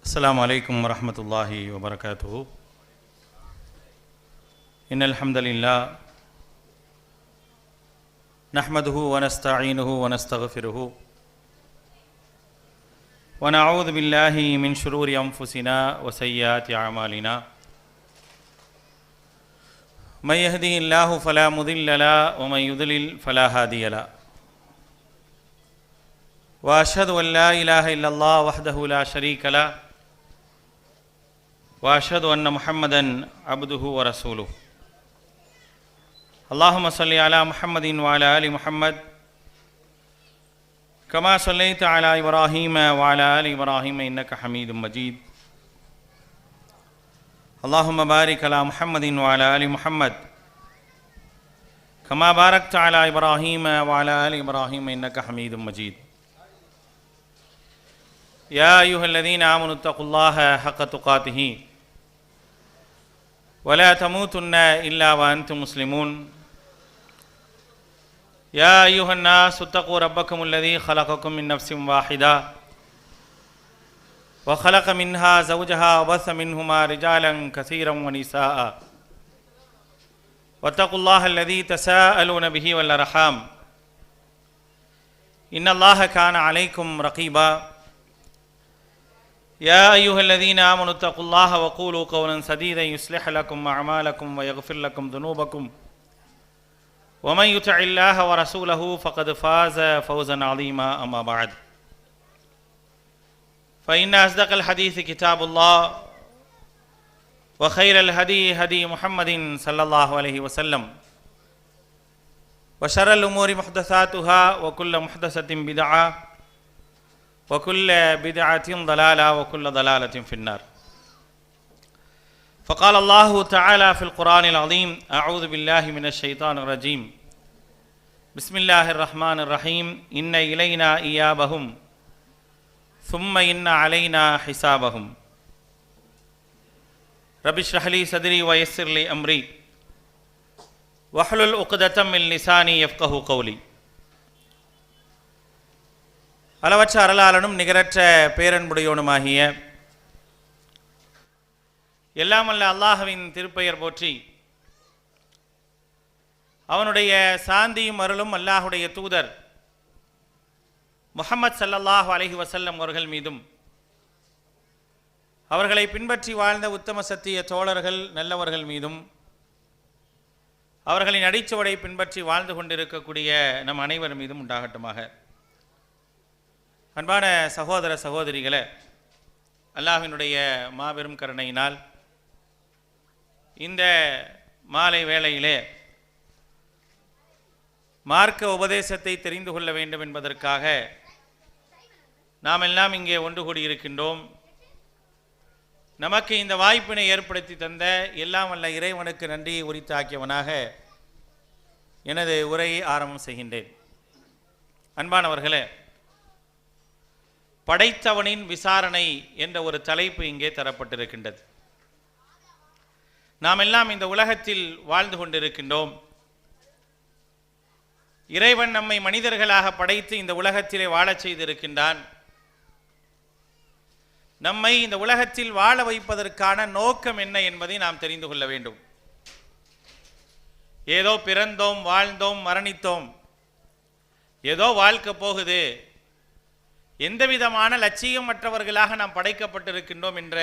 السلام عليكم ورحمة الله وبركاته. إن الحمد لله نحمده ونستعينه ونستغفره ونعوذ بالله من شرور أنفسنا وسيئات أعمالنا. من يهده الله فلا مضل له ومن يضلل فلا هادي له. وأشهد أن لا إله إلا الله وحده لا شريك له وأشهد أن محمدا عبده ورسوله. اللهم صل على محمد وعلى آل محمد كما صليت على إبراهيم وعلى آل إبراهيم إنك حميد مجيد. اللهم بارك على محمد وعلى آل محمد كما باركت على إبراهيم وعلى آل إبراهيم إنك حميد مجيد. يا أيها الذين آمنوا اتقوا الله حق تقاته ولا تموتن إلا وأنتم مسلمون. يا أيها الناس اتقوا ربكم الذي خلقكم من نفس واحدة وخلق منها زوجها وبث منهما رجالا كثيرا ونساء واتقوا الله الذي تساءلون به والأرحام إن الله كان عليكم رقيبا. يا أيها الذين آمنوا اتقوا الله وقولوا قولا سديدا يصلح لكم أعمالكم ويغفر لكم ذنوبكم ومن يطع الله ورسوله فقد فاز فوزا عظيما. أما بعد فإن أصدق الحديث كتاب الله وخير الهدي هدي محمد صلى الله عليه وسلم وشر الأمور محدثاتها وكل محدثة بدعة وكل بدعة ضلالة وكل ضلالة في النار. فقال الله تعالى في القرآن العظيم: أعوذ بالله من الشيطان الرجيم. بسم الله الرحمن الرحيم. إن إلينا إيابهم ثم إن علينا حسابهم. رب اشرح لي صدري ويسر لي أمري واحلل عقدة من لساني يفقهوا قولي. அளவற்ற அருளாளனும் நிகரற்ற பேரன்புடையோனுமாகிய எல்லாமல்ல அல்லாஹ்வின் திருப்பெயர் போற்றி அவனுடைய சாந்தியும் அருளும் அல்லாஹுடைய தூதர் முஹம்மது ஸல்லல்லாஹு அலைஹி வஸல்லம் அவர்கள் மீதும் அவர்களை பின்பற்றி வாழ்ந்த உத்தம சத்திய தோழர்கள் நல்லவர்கள் மீதும் அவர்களின் அடிச்சுவடை பின்பற்றி வாழ்ந்து கொண்டிருக்கக்கூடிய நம் அனைவர் மீதும் உண்டாகட்டுமாக. அன்பான சகோதர சகோதரிகளே, அல்லாஹ்வினுடைய மாபெரும் கருணையினால் இந்த மாலை வேளையிலே மார்க்க உபதேசத்தை தெரிந்து கொள்ள வேண்டும் என்பதற்காக நாம் எல்லாம் இங்கே ஒன்று கூடியிருக்கின்றோம். நமக்கு இந்த வாய்ப்பினை ஏற்படுத்தி தந்த எல்லாம் வல்ல இறைவனுக்கு நன்றியை உரித்தாக்கியவனாக எனது உரையை ஆரம்பம் செய்கின்றேன். அன்பானவர்களே, படைத்தவனின் விசாரணை என்ற ஒரு தலைப்பு இங்கே தரப்பட்டிருக்கின்றது. நாம் எல்லாம் இந்த உலகத்தில் வாழ்ந்து கொண்டிருக்கின்றோம். இறைவன் நம்மை மனிதர்களாக படைத்து இந்த உலகத்திலே வாழச் செய்திருக்கின்றான். நம்மை இந்த உலகத்தில் வாழ வைப்பதற்கான நோக்கம் என்ன என்பதை நாம் தெரிந்து கொள்ள வேண்டும். ஏதோ பிறந்தோம், வாழ்ந்தோம், மரணித்தோம், ஏதோ வாழ்க்கை போகுது, எந்த விதமான லட்சியமற்றவர்களாக நாம் படைக்கப்பட்டிருக்கின்றோம் என்ற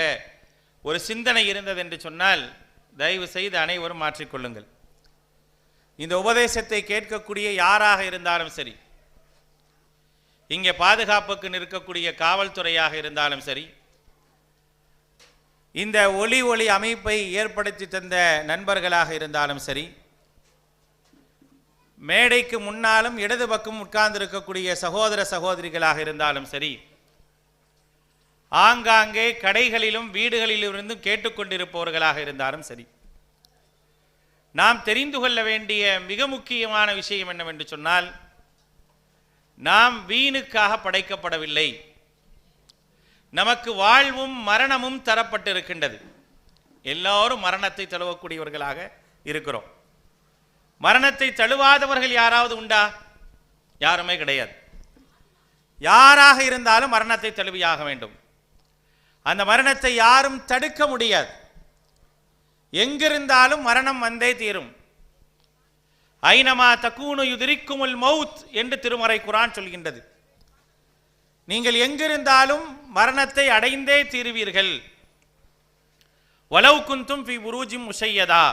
ஒரு சிந்தனை இருந்தது என்று சொன்னால் தயவு செய்து அனைவரும் மாற்றிக்கொள்ளுங்கள். இந்த உபதேசத்தை கேட்கக்கூடிய யாராக இருந்தாலும் சரி, இங்கே பாதுகாப்புக்கு நிற்கக்கூடிய காவல்துறையாக இருந்தாலும் சரி, இந்த ஒளி அமைப்பை ஏற்படுத்தி தந்த நண்பர்களாக இருந்தாலும் சரி, மேடைக்கு முன்னாலும் இடது பக்கம் உட்கார்ந்திருக்கக்கூடிய சகோதர சகோதரிகளாக இருந்தாலும் சரி, ஆங்காங்கே கடைகளிலும் வீடுகளிலிருந்தும் கேட்டுக்கொண்டிருப்பவர்களாக இருந்தாலும் சரி, நாம் தெரிந்து கொள்ள வேண்டிய மிக முக்கியமான விஷயம் என்னவென்று சொன்னால், நாம் வீணுக்காக படைக்கப்படவில்லை. நமக்கு வாழ்வும் மரணமும் தரப்பட்டிருக்கின்றது. எல்லோரும் மரணத்தை தழுவக்கூடியவர்களாக இருக்கிறோம். மரணத்தை தழுவாதவர்கள் யாராவது உண்டா? யாருமே கிடையாது. யாராக இருந்தாலும் மரணத்தை தழுவியாக வேண்டும். அந்த மரணத்தை யாரும் தடுக்க முடியாது. எங்கிருந்தாலும் மரணம் வந்தே தீரும். ஐனமா தக்கூனு யுதிரிக்குமுல் மௌத் என்று திருமறை குர்ஆன் சொல்கின்றது. நீங்கள் எங்கிருந்தாலும் மரணத்தை அடைந்தே தீருவீர்கள். வலவ் குந்தும் ஃபி புரூஜின் முஷையதா,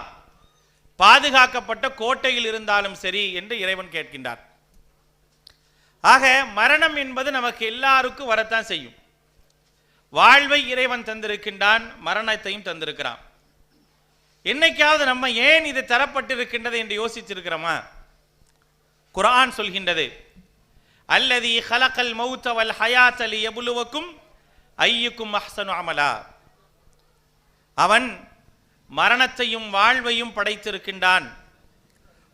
பாதுகாக்கப்பட்ட கோட்டையில் இருந்தாலும் சரி என்று இறைவன் கேட்கின்றார். ஆக மரணம் என்பது நமக்கு எல்லாருக்கும் வரத்தான் செய்யும். வாழ்வை இறைவன் தந்திருக்கின்றான், மரணத்தையும் தந்திருக்கிறான். என்னைக்காவது நம்ம ஏன் இது தரப்பட்டிருக்கின்றது என்று யோசிச்சிருக்கிறோமா? குர்ஆன் சொல்கின்றது, அல்லதி ஹலகல் மௌத வல் ஹயாத லியப்லுவக்கும் அய்யுக்கும் அஹ்ஸனு அமலா. அவன் மரணத்தையும் வாழ்வையும் படைத்திருக்கின்றான்,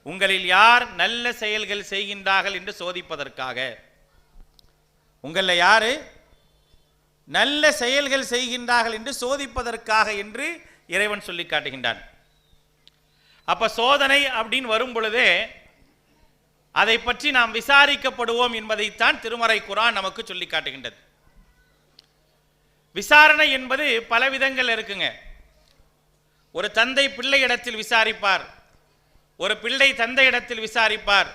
உங்களில் யார் நல்ல செயல்கள் செய்கின்றார்கள் என்று சோதிப்பதற்காக. உங்களில் யாரு நல்ல செயல்கள் செய்கின்றார்கள் என்று சோதிப்பதற்காக என்று இறைவன் சொல்லி காட்டுகின்றான். அப்ப சோதனை அப்படின்னு வரும் பொழுதே அதை பற்றி நாம் விசாரிக்கப்படுவோம் என்பதைத்தான் திருமறை குர்ஆன் நமக்கு சொல்லி காட்டுகின்றது. விசாரணை என்பது பல விதங்கள் இருக்குங்க. ஒரு தந்தை பிள்ளை இடத்தில் விசாரிப்பார், ஒரு பிள்ளை தந்தை இடத்தில் விசாரிப்பார்,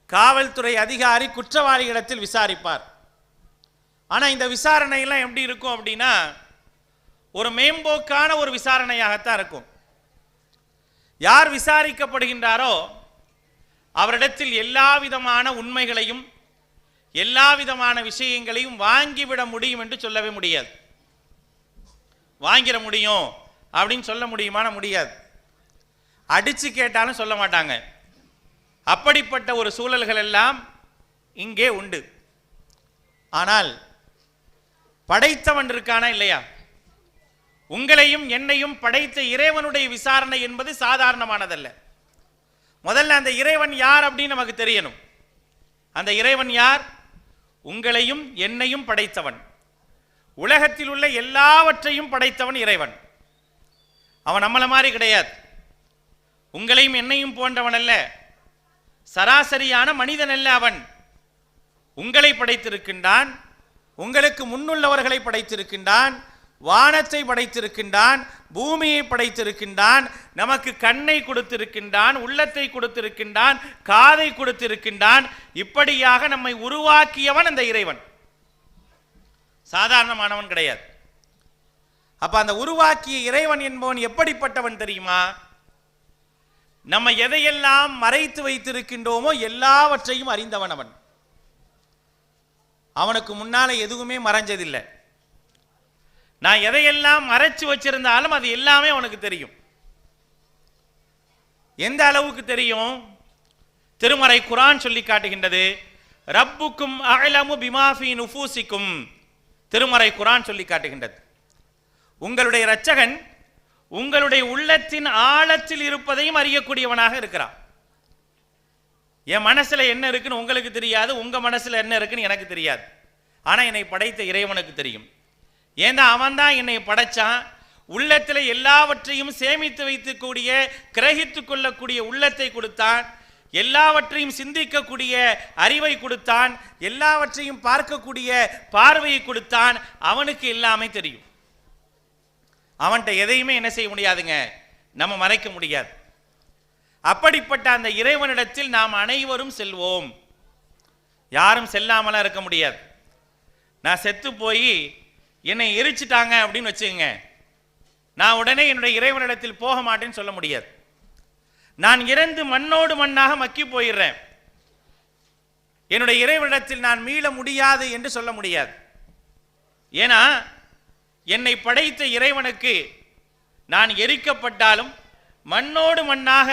காவல்துறை அதிகாரி குற்றவாளி இடத்தில் விசாரிப்பார். ஆனால் இந்த விசாரணையெல்லாம் எப்படி இருக்கும் அப்படின்னா, ஒரு மேம்போக்கான ஒரு விசாரணையாகத்தான் இருக்கும். யார் விசாரிக்கப்படுகின்றாரோ அவரிடத்தில் எல்லா விதமான உண்மைகளையும் எல்லா விதமான விஷயங்களையும் வாங்கிவிட முடியும் என்று சொல்லவே முடியாது. வாங்கிட முடியும் அப்படின்னு சொல்ல முடியுமான? முடியாது. அடிச்சு கேட்டாலும் சொல்ல மாட்டாங்க. அப்படிப்பட்ட ஒரு சூழல்கள் எல்லாம் இங்கே உண்டு. ஆனால் படைத்தவன் இருக்கானா இல்லையா? உங்களையும் என்னையும் படைத்த இறைவனுடைய விசாரணை என்பது சாதாரணமானதல்ல. முதல்ல அந்த இறைவன் யார் அப்படின்னு நமக்கு தெரியணும். அந்த இறைவன் யார்? உங்களையும் என்னையும் படைத்தவன், உலகத்தில் உள்ள எல்லாவற்றையும் படைத்தவன் இறைவன். அவன் நம்மள மாதிரி கிடையாது. உங்களையும் என்னையும் போன்றவன் அல்ல, சராசரியான மனிதன் அல்ல. அவன் உங்களை படைத்திருக்கின்றான், உங்களுக்கு முன்னுள்ளவர்களை படைத்திருக்கின்றான், வானத்தை படைத்திருக்கின்றான், பூமியை படைத்திருக்கின்றான், நமக்கு கண்ணை கொடுத்திருக்கின்றான், உள்ளத்தை கொடுத்திருக்கின்றான், காதை கொடுத்திருக்கின்றான். இப்படியாக நம்மை உருவாக்கியவன் அந்த இறைவன். சாதாரணமானவன் கிடையாது. அப்ப அந்த உருவாக்கிய இறைவன் என்பவன் எப்படிப்பட்டவன் தெரியுமா? நம்ம எதையெல்லாம் மறைத்து வைத்திருக்கின்றோமோ எல்லாவற்றையும் அறிந்தவன் அவன். அவனுக்கு முன்னால எதுவுமே மறைஞ்சதில்லை. நான் எதையெல்லாம் மறைச்சு வச்சிருந்தாலும் அது எல்லாமே அவனுக்கு தெரியும். எந்த அளவுக்கு தெரியும்? திருமறை குர்ஆன் சொல்லி காட்டுகின்றது, ரப்புக்கும் அஅலமு பிமா ஃபீ நுஃபூசிக்கும். திருமறை குர்ஆன் சொல்லி காட்டுகின்றது, உங்களுடைய இரட்சகன் உங்களுடைய உள்ளத்தின் ஆழத்தில் இருப்பதையும் அறியக்கூடியவனாக இருக்கிறான். என் மனசுல என்ன இருக்குன்னு உங்களுக்கு தெரியாது, உங்க மனசுல என்ன இருக்குன்னு எனக்கு தெரியாது. ஆனா என்னை படைத்த இறைவனுக்கு தெரியும். ஏன்னா அவன் தான் என்னை படைச்சான். உள்ளத்தில் எல்லாவற்றையும் சேமித்து வைத்துக்கூடிய, கிரகித்து கொள்ளக்கூடிய உள்ளத்தை கொடுத்தான், எல்லாவற்றையும் சிந்திக்கக்கூடிய அறிவை கொடுத்தான், எல்லாவற்றையும் பார்க்கக்கூடிய பார்வையை கொடுத்தான். அவனுக்கு எல்லாமே தெரியும். அவன்கிட்ட எதையுமே என்ன செய்ய முடியாதுங்க, நம்ம மறைக்க முடியாது. அப்படிப்பட்ட அந்த இறைவனிடத்தில் நாம் அனைவரும் செல்வோம். யாரும் செல்லாமலாம் இருக்க முடியாது. நான் செத்து போய் என்னை எரிச்சிட்டாங்க அப்படின்னு வச்சுக்கோங்க, நான் உடனே என்னுடைய இறைவனிடத்தில் போக மாட்டேன்னு சொல்ல முடியாது. நான் இறந்து மண்ணோடு மண்ணாக மக்கி போயிடுறேன், என்னுடைய இறைவனிடத்தில் நான் மீள முடியாது என்று சொல்ல முடியாது. ஏன்னா என்னை படைத்த இறைவனுக்கு நான் எரிக்கப்பட்டாலும் மண்ணோடு மண்ணாக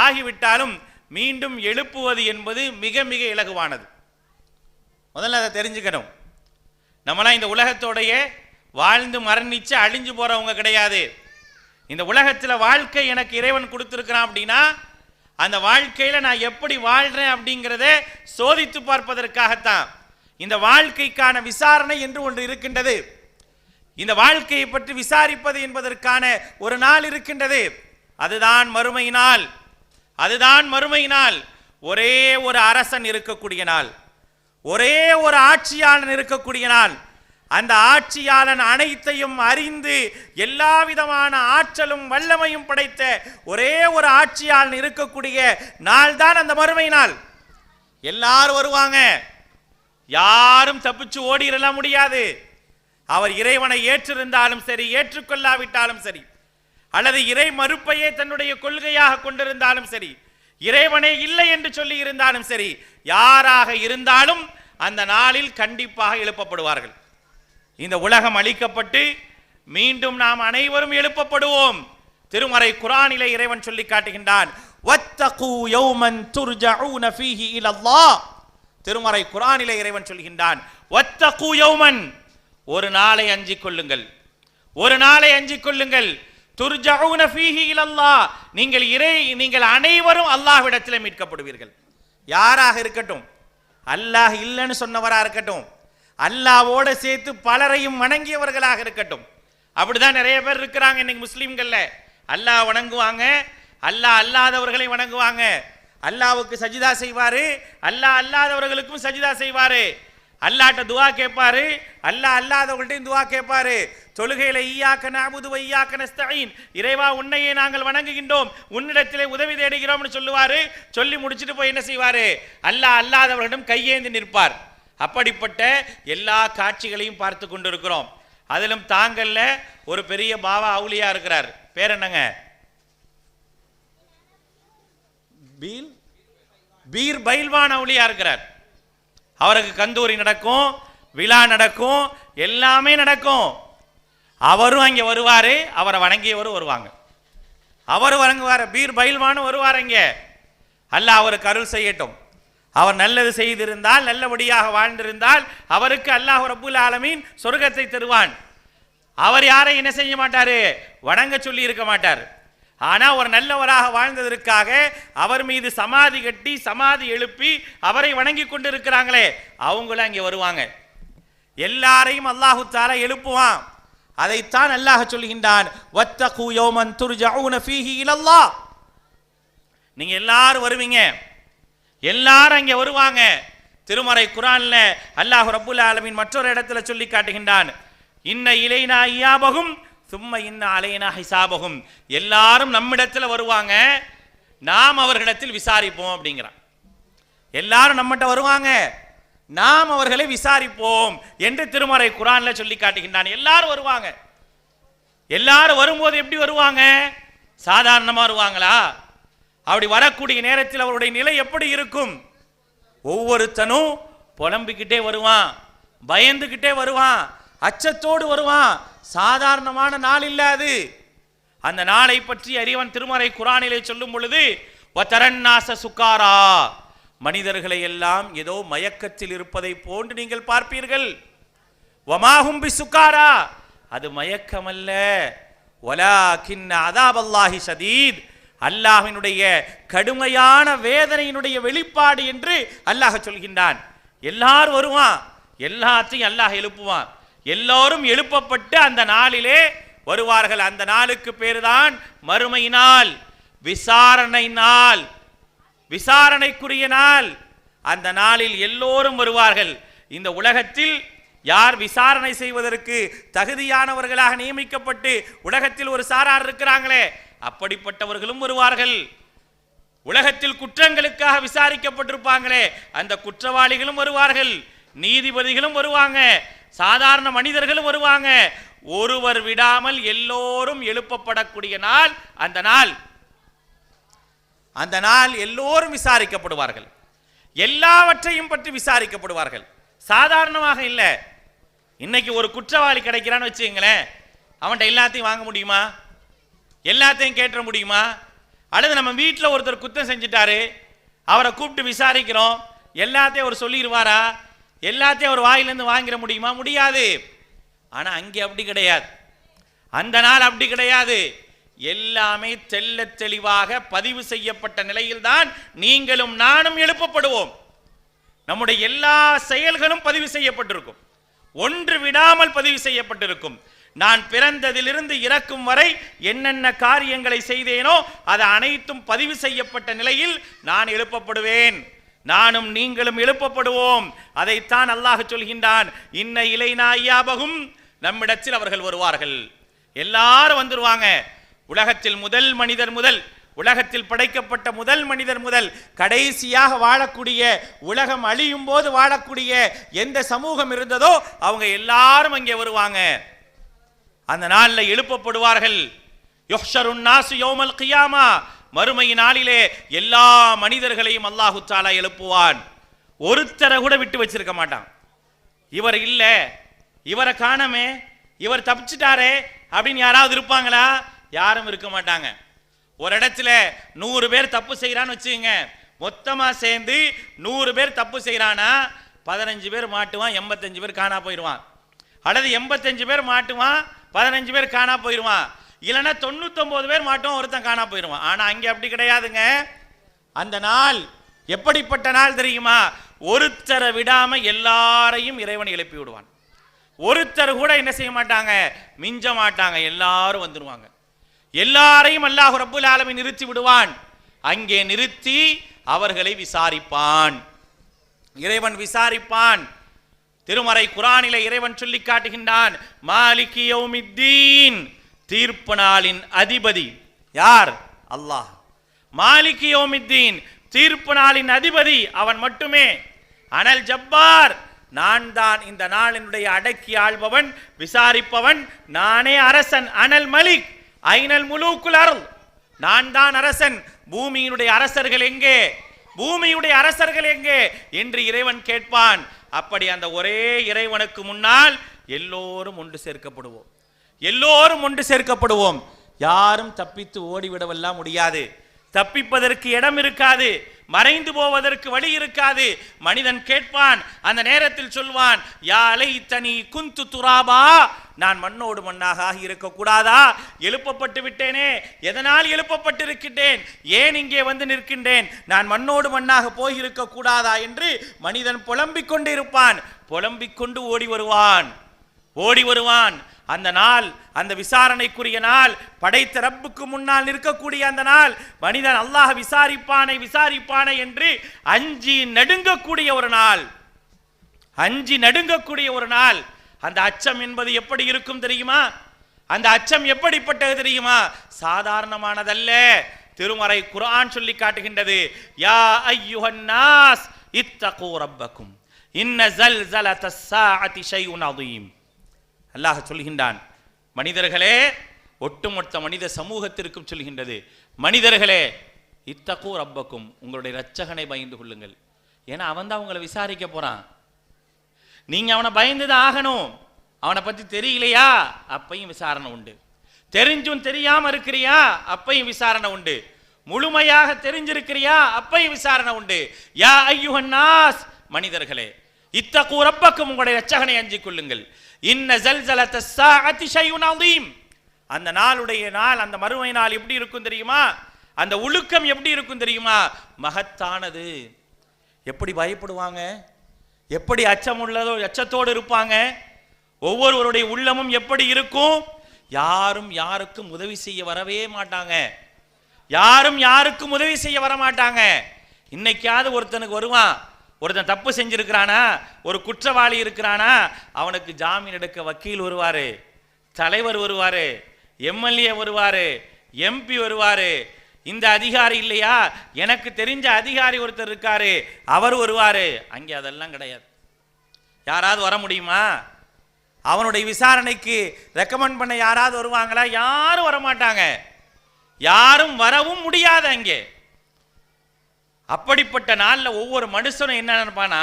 ஆகிவிட்டாலும் மீண்டும் எழுப்புவது என்பது மிக மிக இலகுவானது. முதல்ல அதை தெரிஞ்சுக்கணும். நம்மளாம் இந்த உலகத்தோடைய வாழ்ந்து மரணிச்சு அழிஞ்சு போறவங்க கிடையாது. இந்த உலகத்தில் வாழ்க்கை எனக்கு இறைவன் கொடுத்திருக்கிறான் அப்படின்னா அந்த வாழ்க்கையில நான் எப்படி வாழ்றேன் அப்படிங்கிறத சோதித்து பார்ப்பதற்காகத்தான். இந்த வாழ்க்கைக்கான விசாரணை என்று ஒன்று இருக்கின்றது. இந்த வாழ்க்கையை பற்றி விசாரிப்பது என்பதற்கான ஒரு நாள் இருக்கின்றது. அதுதான் மறுமை நாள். அதுதான் மறுமை நாள். ஒரே ஒரு அரசன் இருக்கக்கூடிய நாள், ஒரே ஒரு ஆட்சியாளன் இருக்கக்கூடிய நாள். அந்த ஆட்சியாளன் அனைத்தையும் அறிந்து எல்லா விதமான ஆற்றலும் வல்லமையும் படைத்த ஒரே ஒரு ஆட்சியாளன் இருக்கக்கூடிய நாள் தான் அந்த மறுமை நாள். எல்லாரும் வருவாங்க, யாரும் தப்பிச்சு ஓடிரலாம் முடியாது. அவர் இறைவனை ஏற்றிருந்தாலும் சரி, ஏற்றுக்கொள்ளாவிட்டாலும் சரி, அல்லது இறை மறுப்பையே தன்னுடைய கொள்கையாக கொண்டிருந்தாலும் சரி, இறைவனே இல்லை என்று சொல்லி இருந்தாலும் சரி, யாராக இருந்தாலும் அந்த நாளில் கண்டிப்பாக எழுப்பப்படுவார்கள். இந்த உலகம் அழிக்கப்பட்டு மீண்டும் நாம் அனைவரும் எழுப்பப்படுவோம். திருமறை குர்ஆனிலே இறைவன் சொல்லி காட்டுகின்றான், வத்தகு யௌமன் துர்ஜஊன ஃபீஹி இலல்லாஹ். திருமறை குர்ஆனிலே இறைவன் சொல்கின்றான், வத்தகு யௌமன், ஒரு நாளை அஞ்சிக் கொள்ளுங்கள், ஒரு நாளை அஞ்சிக் கொள்ளுங்கள். துர்ஜஊன ஃபீஹி இலல்லாஹ், நீங்கள் அனைவரும் அல்லாஹ்விடத்தில் மீட்கப்படுவீர்கள். யாராக இருக்கட்டும், அல்லாஹ் இல்லைன்னு சொன்னவரா இருக்கட்டும், அல்லாஹ்வோட சேர்த்து பலரையும் வணங்கியவர்களாக இருக்கட்டும். அப்படிதான் நிறைய பேர் இருக்கிறாங்க இன்னைக்கு முஸ்லிம்கள்ல. அல்லாஹ் வணங்குவாங்க, அல்லாஹ் அல்லாதவர்களை வணங்குவாங்க. அல்லாஹ்வுக்கு சஜிதா செய்வாரு, அல்லாஹ் அல்லாதவர்களுக்கும் சஜிதா செய்வாரு. அல்லாஹ்ட்ட துஆ கேட்பாரு, அல்லாஹ் அல்லாதவர்கள்ட்டையும் துஆ கேட்பாரு. தொழுகையில ஈயாக்க நஅபுது வ ஈயாக்க நஸ்தஈன், இறைவா உன்னையே நாங்கள் வணங்குகின்றோம், உன்னிடத்திலே உதவி தேடுகிறோம்னு சொல்லுவாரு. சொல்லி முடிச்சிட்டு போய் என்ன செய்வாரு, அல்லாஹ் அல்லாதவர்களிடம் கையேந்தி நிற்பார். அப்படிப்பட்ட எல்லா காட்சிகளையும் பார்த்து கொண்டிருக்கிறோம். அதிலும் தாங்கள்ல ஒரு பெரிய பாவா அவுலியா இருக்கிறார். பேர் என்னங்க? பீர் பைல்வான் அவுலியா இருக்கிறார். அவருக்கு கந்தூரி நடக்கும், விழா நடக்கும், எல்லாமே நடக்கும். அவரும் அங்கே வருவாரு, அவரை வணங்கியவரும் வருவாங்க. அவரும் வணங்குவார், பீர் பைல்வானும் வருவார். அங்கே அல்லாஹ் அவருக்கு அருள் செய்யட்டும். அவர் நல்லது செய்திருந்தால், நல்லபடியாக வாழ்ந்திருந்தால் அவருக்கு அல்லாஹ் ரப்புல் ஆலமீன் சொர்க்கத்தை தருவான். அவர் யாரை என்ன செய்ய மாட்டாரு, வணங்க சொல்லி இருக்க மாட்டார். ஆனா ஒரு நல்லவராக வாழ்ந்ததற்காக அவர் மீது சமாதி கட்டி சமாதி எழுப்பி அவரை வணங்கி கொண்டு இருக்கிறாங்களே, அவங்களும் அங்கே வருவாங்க. எல்லாரையும் அல்லாஹு தஆலா எழுப்புவான். அதைத்தான் அல்லாஹ் சொல்கின்றான், வத்தகு யௌமன் துர்ஜஊன ஃபீஹி இலல்லாஹ். நீங்க எல்லாரும் வருவீங்க, எல்லாரும் அங்கே வருவாங்க. திருமறை குர்ஆன்ல அல்லாஹ் ரப்புல் ஆலமீன் மற்றொரு இடத்துல சொல்லி காட்டுகின்றான், இன்ன இலைனா இயாபஹும் சும்ம இன்ன அலைனா ஹிசாபஹும். எல்லாரும் நம்மிடத்துல வருவாங்க, நாம் அவர்களிடத்தில் விசாரிப்போம் அப்படிங்கிறான். எல்லாரும் நம்மகிட்ட வருவாங்க, நாம் அவர்களை விசாரிப்போம் என்று திருமறை குர்ஆன்ல சொல்லி காட்டுகின்றான். எல்லாரும் வருவாங்க. எல்லாரும் வரும்போது எப்படி வருவாங்க? சாதாரணமா வருவாங்களா? அப்படி வரக்கூடிய நேரத்தில் அவருடைய நிலை எப்படி இருக்கும்? ஒவ்வொருத்தனும் புலம்பிக்கிட்டே வருவான், பயந்துகிட்டே வருவான், அச்சத்தோடு வருவான். சாதாரணமான நாள் இல்லாது. அந்த நாளை பற்றி அறிவன் திருமறை குர்ஆனிலே சொல்லும் பொழுது, வதரன்னாஸ சுகாரா, மனிதர்களை எல்லாம் ஏதோ மயக்கத்தில் இருப்பதை போன்று நீங்கள் பார்ப்பீர்கள். வமாஹும் பிசுகாரா, அது மயக்கமல்ல, வலாகின் அதாபல்லாஹி ஷதீத், அல்லாஹ்வினுடைய கடுமையான வேதனையினுடைய வெளிப்பாடு என்று அல்லாஹ் சொல்கின்றான். எல்லாரும் வருவான், எல்லாத்தையும் அல்லாஹ் எழுப்புவான். எல்லோரும் எழுப்பப்பட்டு அந்த நாளிலே வருவார்கள். அந்த நாளுக்கு பேருதான் மறுமை நாள், விசாரணை நாள், விசாரணைக்குரிய நாள். அந்த நாளில் எல்லோரும் வருவார்கள். இந்த உலகத்தில் யார் விசாரணை செய்வதற்கு தகுதியானவர்களாக நியமிக்கப்பட்டு உலகத்தில் ஒரு சாரார் இருக்கிறாங்களே, அப்படிப்பட்டவர்களும் வருவார்கள். உலகத்தில் குற்றங்களுக்காக விசாரிக்கப்பட்டிருப்பாங்களே, அந்த குற்றவாளிகளும் வருவார்கள். நீதிபதிகளும் வருவாங்க, சாதாரண மனிதர்களும் வருவாங்க. ஒருவர் விடாமல் எல்லோரும் எழுப்பப்படக்கூடிய நாள் அந்த நாள். அந்த நாள் எல்லோரும் விசாரிக்கப்படுவார்கள், எல்லாவற்றையும் பற்றி விசாரிக்கப்படுவார்கள். சாதாரணமாக இல்லை. இன்னைக்கு ஒரு குற்றவாளி கிடைக்கிறான்னு வச்சுங்களேன், அவன்கிட்ட எல்லாத்தையும் வாங்க முடியுமா? எல்லாத்தையும் கேட்ட முடியுமா? அல்லது நம்ம வீட்டில் ஒருத்தர் குற்றம் செஞ்சுட்டாரு, அவரை கூப்பிட்டு விசாரிக்கிறோம், எல்லாத்தையும் அவர் சொல்லிடுவாரா? எல்லாத்தையும் அவர் வாயிலிருந்து வாங்கிட முடியுமா? முடியாது. ஆனால் அங்கே அப்படி கிடையாது. அந்த நாள் அப்படி கிடையாது. எல்லாமே தெள்ள தெளிவாக பதிவு செய்யப்பட்ட நிலையில்தான் நீங்களும் நானும் எழுப்பப்படுவோம். நம்முடைய எல்லா செயல்களும் பதிவு செய்யப்பட்டிருக்கும், ஒன்று விடாமல் பதிவு செய்யப்பட்டிருக்கும். நான் பிறந்ததிலிருந்து இறக்கும் வரை என்னென்ன காரியங்களை செய்தேனோ அது அனைத்தும் பதிவு செய்யப்பட்ட நிலையில் நான் எழுப்பப்படுவேன். நானும் நீங்களும் எழுப்பப்படுவோம். அதைத்தான் அல்லாஹ் சொல்கின்றான், இன்ன இலைனா இயாபஹும், நம்மிடத்தில் அவர்கள் வருவார்கள். எல்லாரும் வந்துருவாங்க. உலகத்தில் முதல் மனிதர் முதல், உலகத்தில் படைக்கப்பட்ட முதல் மனிதர் முதல் கடைசியாக வாழக்கூடிய, உலகம் அழியும் போது வாழக்கூடிய எந்த சமூகம் இருந்ததோ அவங்க எல்லாரும் அங்கே வருவாங்க. அந்த நாளில் எழுப்பப்படுவார்கள். யுஹ்ஷருன் நாசு யௌமல் கியாமா, மறுமை நாளிலே எல்லா மனிதர்களையும் அல்லாஹு தஆலா எழுப்புவான். ஒருத்தரை கூட விட்டு வச்சிருக்க மாட்டான். இவர் இல்ல, இவரை காணமே, இவர் தப்பிச்சிட்டாரே அப்படின்னு யாராவது இருப்பாங்களா? யாரும் இருக்க மாட்டாங்க. ஒரு இடத்துல 100 பேர் தப்பு செய்யறான்னு வச்சுக்கோங்க, மொத்தமா சேர்ந்து 100 பேர் தப்பு செய்யறானா 15 பேர் மாட்டுவான், 85 பேர் காணா போயிடுவான். அல்லது 85 பேர் மாட்டுவான், 15 பேர் காணா போயிடுவான். இல்லைன்னா 99 பேர் மாட்டுவான், ஒருத்தன் காணா போயிடுவான். ஆனா அங்கே அப்படி கிடையாதுங்க. அந்த நாள் எப்படிப்பட்ட நாள் தெரியுமா? ஒருத்தரை விடாம எல்லாரையும் இறைவன் எழுப்பி விடுவான். ஒருத்தர் கூட என்ன செய்ய மாட்டாங்க, மிஞ்ச மாட்டாங்க. எல்லாரும் வந்துருவாங்க. எல்லாரையும் அல்லாஹ் ரப்புல் ஆலமீன் நிறுத்தி விடுவான். அங்கே நிறுத்தி அவர்களை விசாரிப்பான். இறைவன் விசாரிப்பான். திருமறை குர்ஆனிலே இறைவன் சொல்லி காட்டுகின்றான், மாலிகி யௌமித்தீன், தீர்ப்பு நாளின் அதிபதி யார்? அல்லாஹ். மாலிகி யௌமித்தீன், தீர்ப்பு நாளின் அதிபதி அவன் மட்டுமே. அனல் ஜப்பார், நான் தான் இந்த நாளினுடைய அடக்கி ஆள்பவன், விசாரிப்பவன், நானே அரசன். அனல் மலிக் ஐனல் முலூக்குல் அர்ள், நான் தான் அரசன். பூமியினுடைய அரசர்கள் எங்கே? பூமியுடைய அரசர்கள் எங்கே என்று இறைவன் கேட்பான். அப்படி அந்த ஒரே இறைவனுக்கு முன்னால் எல்லோரும் ஒன்று சேர்க்கப்படுவோம். எல்லோரும் ஒன்று சேர்க்கப்படுவோம். யாரும் தப்பித்து ஓடிவிடவெல்லாம் முடியாது. தப்பிப்பதற்கு இடம் இருக்காது, மறைந்து போவதற்கு வழி இருக்காது. மனிதன் கேட்பான். அந்த நேரத்தில் சொல்வான், யா லைத்தனி குந்து துராபா, நான் மண்ணோடு மண்ணாக ஆகி இருக்க கூடாதா? எழுப்பப்பட்டு விட்டேனே, எதனால் எழுப்பப்பட்டிருக்கின்றேன்? ஏன் இங்கே வந்து நிற்கின்றேன்? நான் மண்ணோடு மண்ணாக போயிருக்க கூடாதா என்று மனிதன் புலம்பிக் கொண்டு இருப்பான். புலம்பிக் கொண்டு ஓடி வருவான், ஓடி வருவான். அந்த நாள், அந்த விசாரணைக்குரிய நாள், படைத்த ரப்புக்கு முன்னால் நிற்கக்கூடிய அந்த நாள், மனிதன் அல்லாஹ் விசாரிப்பானை விசாரிப்பானை என்று அஞ்சி நடுங்கக்கூடிய ஒரு நாள், அஞ்சி நடுங்கக்கூடிய ஒரு நாள். அந்த அச்சம் என்பது எப்படி இருக்கும் தெரியுமா? அந்த அச்சம் எப்படிப்பட்டது தெரியுமா? சாதாரணமானதல்ல. திருமறை குர்ஆன் சொல்லி காட்டுகின்றது, யா அய்யுஹன் நாஸ் இத்தகூ ரப்பக்கும் இன்ன ஸல்ஸலத்தஸ் ஸாஅத்தி ஷைஉன் அதீம். அல்லாஹ் சொல்கின்றான், மனிதர்களே, ஒட்டுமொத்த மனித சமூகத்திற்கும் சொல்கின்றது, மனிதர்களே, இத்தகூ ரப்பக்கும், உங்களுடைய இரட்சகனை பயந்து கொள்ளுங்கள். ஏன்னா அவன் தான் உங்களை விசாரிக்க போறான். நீங்க அவனை பயந்துதான் ஆகணும். அவனை பத்தி தெரியலையா? அப்பையும் விசாரணை உண்டு. தெரிஞ்சும் தெரியாம இருக்கிறியா? அப்பையும் விசாரணை உண்டு. முழுமையாக தெரிஞ்சிருக்கிறியா? அப்பையும் விசாரணை உண்டு. யா அய்யுஹன் நாஸ், மனிதர்களே, இத்தகூ ரப்பக்கும், உங்களுடைய இரட்சகனை அஞ்சிக் கொள்ளுங்கள். இன்ன ஸல்ஸலத்தஸ் ஸாஅத்தி ஷைஉன் அதீம், அந்த நாளுடைய நாள், அந்த மறுமை நாள் எப்படி இருக்கும் தெரியுமா? அந்த உலுக்கம் எப்படி இருக்கும் தெரியுமா? மகத்தானது. எப்படி பயப்படுவாங்க, எப்படி அச்சம் உள்ளதோ அச்சத்தோடு இருப்பாங்க. ஒவ்வொருவருடைய உள்ளமும் எப்படி இருக்கும்? யாரும் யாருக்கும் உதவி செய்ய வரவே மாட்டாங்க. யாரும் யாருக்கும் உதவி செய்ய வர மாட்டாங்க. இன்னைக்காவது ஒருத்தனுக்கு வருவான், ஒருத்தன் தப்பு செஞ்சிருக்கிறானா, ஒரு குற்றவாளி இருக்கிறானா, அவனுக்கு ஜாமீன் எடுக்க வக்கீல் வருவாரு, தலைவர் வருவாரு, எம்எல்ஏ வருவாரு, எம்பி வருவாரு. இந்த அதிகாரி இல்லையா, எனக்கு தெரிஞ்ச அதிகாரி ஒருத்தர் இருக்காரு, அவர் வருவாரு. அங்கே அதெல்லாம் கிடையாது. யாராவது வர முடியுமா? அவனுடைய விசாரணைக்கு ரெக்கமெண்ட் பண்ண யாராவது வருவாங்களா? யாரும் வரமாட்டாங்க. யாரும் வரவும் முடியாது அங்கே. அப்படிப்பட்ட நாளில் ஒவ்வொரு மனுஷனும் என்ன நினைப்பானா,